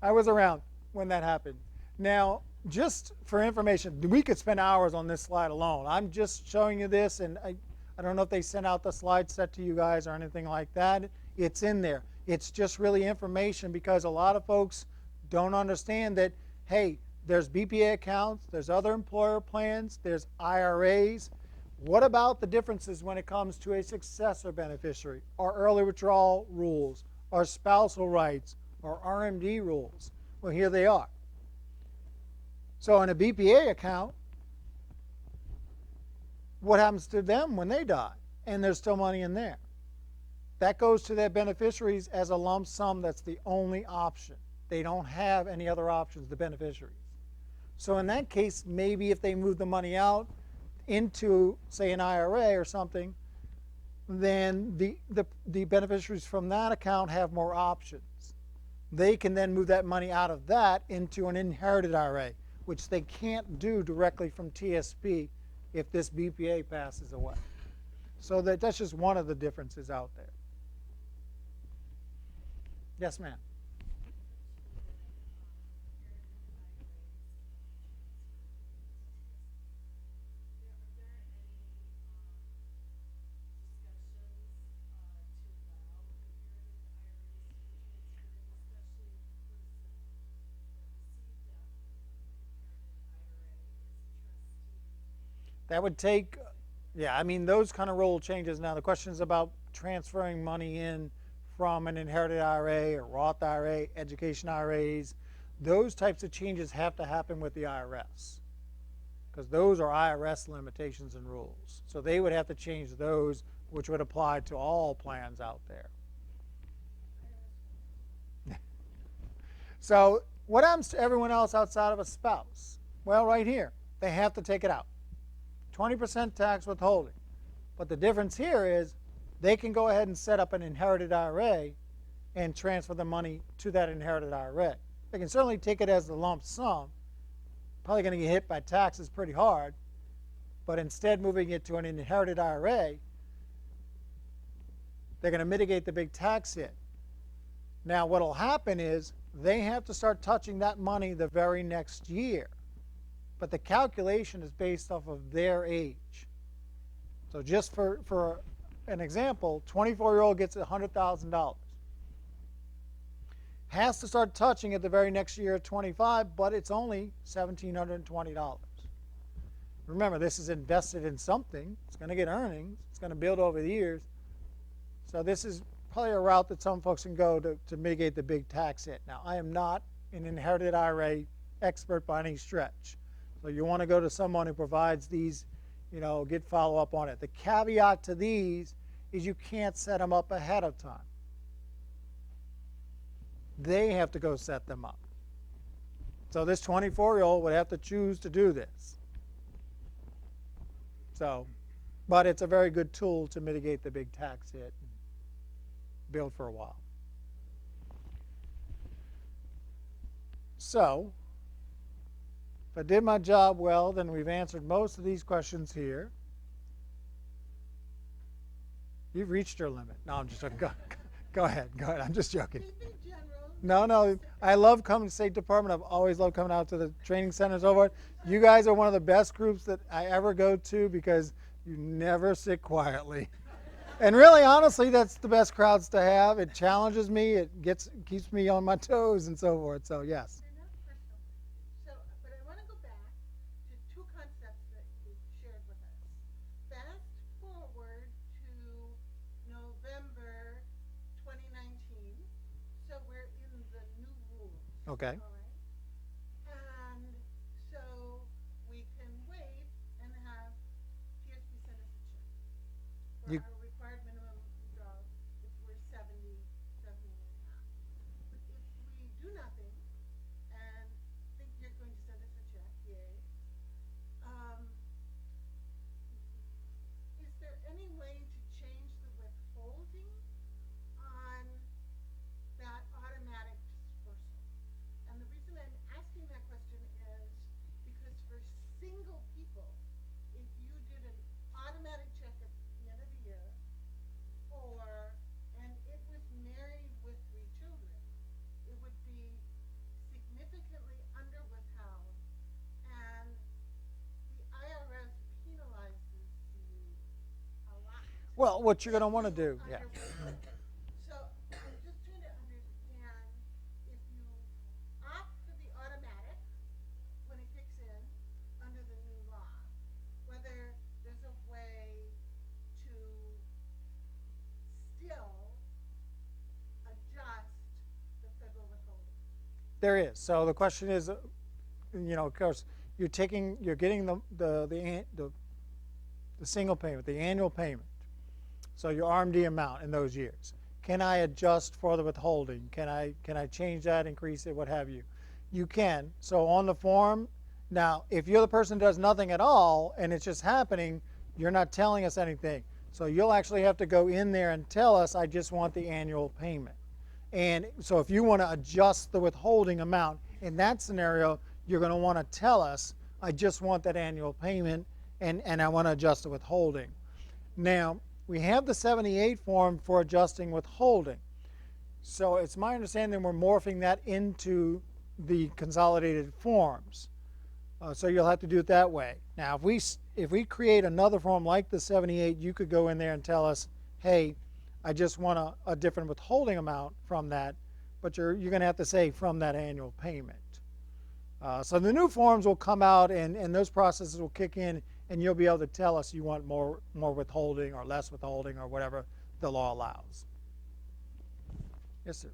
S2: I was around when that happened. Now, just for information, we could spend hours on this slide alone. I'm just showing you this, and I don't know if they sent out the slide set to you guys or anything like that. It's in there. It's just really information because a lot of folks don't understand that, hey, there's BPA accounts, there's other employer plans, there's IRAs. What about the differences when it comes to a successor beneficiary, or early withdrawal rules, or spousal rights, or Rmd rules? Well, here they are. So in a BPA account, what happens to them when they die and there's still money in there? That goes to their beneficiaries as a lump sum. That's the only option. They don't have any other options, the beneficiaries. So in that case, maybe if they move the money out into, say, an IRA or something, then the beneficiaries from that account have more options. They can then move that money out of that into an inherited IRA, which they can't do directly from TSP if this BPA passes away. So that's just one of the differences out there. Yes, ma'am. That would take, I mean, those kind of rule changes. Now, the question is about transferring money in from an inherited IRA or Roth IRA, education IRAs. Those types of changes have to happen with the IRS because those are IRS limitations and rules. So they would have to change those, which would apply to all plans out there. So what happens to everyone else outside of a spouse? Well, right here, they have to take it out. 20% tax withholding. But the difference here is they can go ahead and set up an inherited IRA and transfer the money to that inherited IRA. They can certainly take it as the lump sum. Probably going to get hit by taxes pretty hard. But instead moving it to an inherited IRA, they're going to mitigate the big tax hit. Now what will happen is they have to start touching that money the very next year. But the calculation is based off of their age. So just for an example, 24-year-old gets $100,000. Has to start touching it the very next year at 25, but it's only $1,720. Remember, this is invested in something. It's going to get earnings. It's going to build over the years. So this is probably a route that some folks can go to mitigate the big tax hit. Now, I am not an inherited IRA expert by any stretch. So you want to go to someone who provides these, get follow-up on it. The caveat to these is you can't set them up ahead of time. They have to go set them up. So this 24-year-old would have to choose to do this. So, but it's a very good tool to mitigate the big tax hit and build for a while. So, if I did my job well, then we've answered most of these questions here. You've reached your limit. No, I'm just joking. Go ahead. I'm just joking. No, I love coming to State Department. I've always loved coming out to the training centers over. You guys are one of the best groups that I ever go to because you never sit quietly. And really, honestly, that's the best crowds to have. It challenges me. It keeps me on my toes and so forth. So, yes.
S6: But I want to go back to two concepts that you shared with us. Fast forward to November 2019. So we're in the new rules.
S2: Okay.
S6: All right. And so we can wait and have TSP send us a check for our required minimum withdrawal if we're 70 and a half. But if we do nothing and think you're going to send us a check, yay. Is there any way to change the withholding on that automatic dispersal? And the reason I'm asking that question is because for single people, if you did an automatic check at the end of the year, and it was married with 3 children, it would be significantly under withheld, and the IRS penalizes you a lot.
S2: Well, what you're going to want to do, yeah.
S6: So I'm just trying to understand if you opt for the automatic when it kicks in under the new law, whether there's a way to still adjust the federal withholding.
S2: There is. So the question is, of course, you're getting the single payment, the annual payment. So your RMD amount in those years. Can I adjust for the withholding? Can I change that, increase it, what have you? You can. So on the form, now if you're the person who does nothing at all and it's just happening, you're not telling us anything. So you'll actually have to go in there and tell us, I just want the annual payment. And so if you want to adjust the withholding amount, in that scenario, you're going to want to tell us, I just want that annual payment and I want to adjust the withholding. Now, we have the 78 form for adjusting withholding. So it's my understanding we're morphing that into the consolidated forms. So you'll have to do it that way. Now, if we create another form like the 78, you could go in there and tell us, hey, I just want a different withholding amount from that, but you're going to have to say from that annual payment. So the new forms will come out and those processes will kick in and you'll be able to tell us you want more withholding or less withholding or whatever the law allows. Yes, sir.